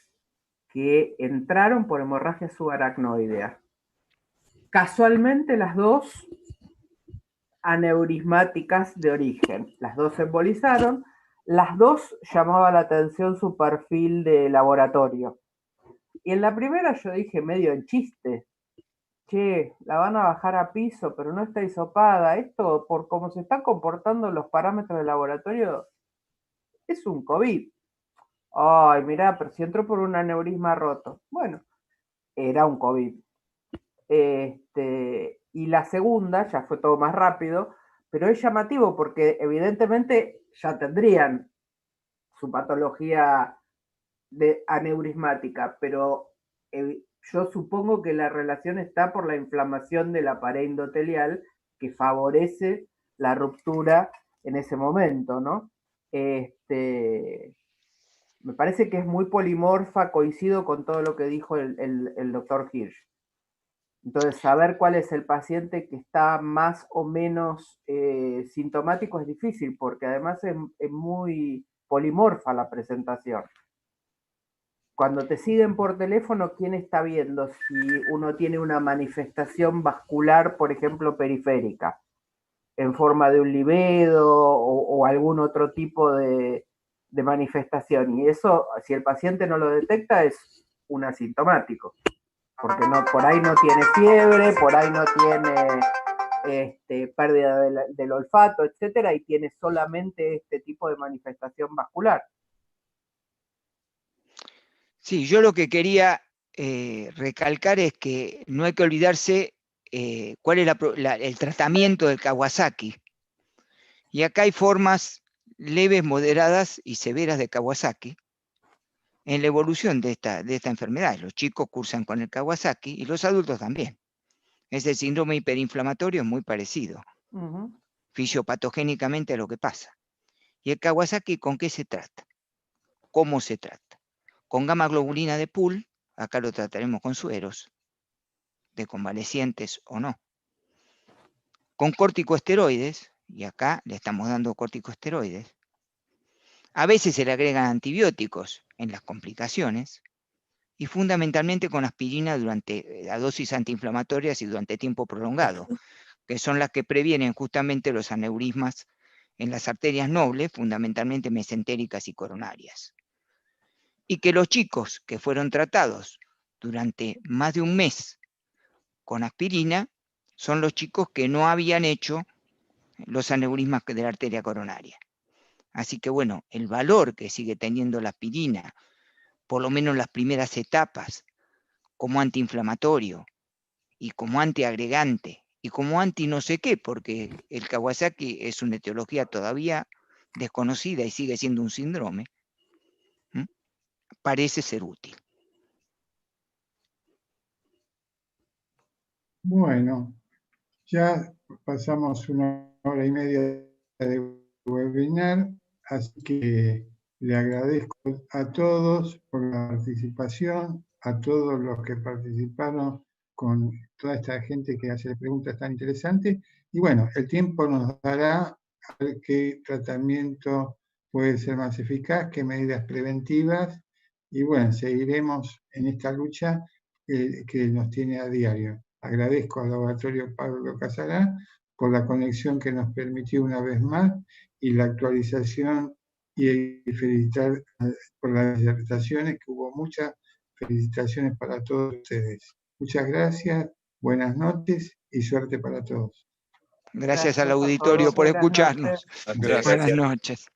que entraron por hemorragia subaracnoidea. Casualmente las dos aneurismáticas de origen. Las dos se embolizaron. Las dos llamaba la atención su perfil de laboratorio. Y en la primera yo dije medio en chiste, che, la van a bajar a piso, pero no está hisopada. Esto, por cómo se están comportando los parámetros del laboratorio, es un COVID. Ay, mirá, pero si entró por un aneurisma roto. Bueno, era un COVID. Y la segunda, ya fue todo más rápido, pero es llamativo porque evidentemente ya tendrían su patología de aneurismática, pero yo supongo que la relación está por la inflamación de la pared endotelial que favorece la ruptura en ese momento, ¿no? Me parece que es muy polimorfa, coincido con todo lo que dijo el doctor Hirsch. Entonces, saber cuál es el paciente que está más o menos sintomático es difícil, porque además es muy polimorfa la presentación. cuando te siguen por teléfono, ¿quién está viendo si uno tiene una manifestación vascular, por ejemplo, periférica, en forma de un libedo o algún otro tipo de manifestación? Y eso, si el paciente no lo detecta, es un asintomático, porque por ahí no tiene fiebre, por ahí no tiene pérdida del olfato, etcétera, y tiene solamente este tipo de manifestación vascular. Sí, yo lo que quería recalcar es que no hay que olvidarse cuál es el tratamiento del Kawasaki. Y acá hay formas leves, moderadas y severas de Kawasaki en la evolución de esta enfermedad. Los chicos cursan con el Kawasaki y los adultos también. Ese síndrome hiperinflamatorio es muy parecido, fisiopatogénicamente a lo que pasa. ¿Y el Kawasaki con qué se trata? ¿Cómo se trata? Con gamma globulina de pool, acá lo trataremos con sueros, de convalecientes o no. Con corticosteroides, y acá le estamos dando corticosteroides. A veces se le agregan antibióticos en las complicaciones, y fundamentalmente con aspirina durante la dosis antiinflamatorias y durante tiempo prolongado, que son las que previenen justamente los aneurismas en las arterias nobles, fundamentalmente mesentéricas y coronarias. Y que los chicos que fueron tratados durante más de un mes con aspirina son los chicos que no habían hecho los aneurismas de la arteria coronaria. Así que bueno, el valor que sigue teniendo la aspirina, por lo menos en las primeras etapas, como antiinflamatorio y como antiagregante y como anti no sé qué, porque el Kawasaki es una etiología todavía desconocida y sigue siendo un síndrome, parece ser útil. Bueno, ya pasamos 1 hora y media de webinar, así que le agradezco a todos por la participación, a todos los que participaron con toda esta gente que hace preguntas tan interesantes. Y bueno, el tiempo nos dará a ver qué tratamiento puede ser más eficaz, qué medidas preventivas. Y bueno, seguiremos en esta lucha que nos tiene a diario. Agradezco al laboratorio Pablo Casará por la conexión que nos permitió una vez más y la actualización y felicitar por las disertaciones, que hubo muchas felicitaciones para todos ustedes. Muchas gracias, buenas noches y suerte para todos. Gracias al auditorio por escucharnos. Buenas noches.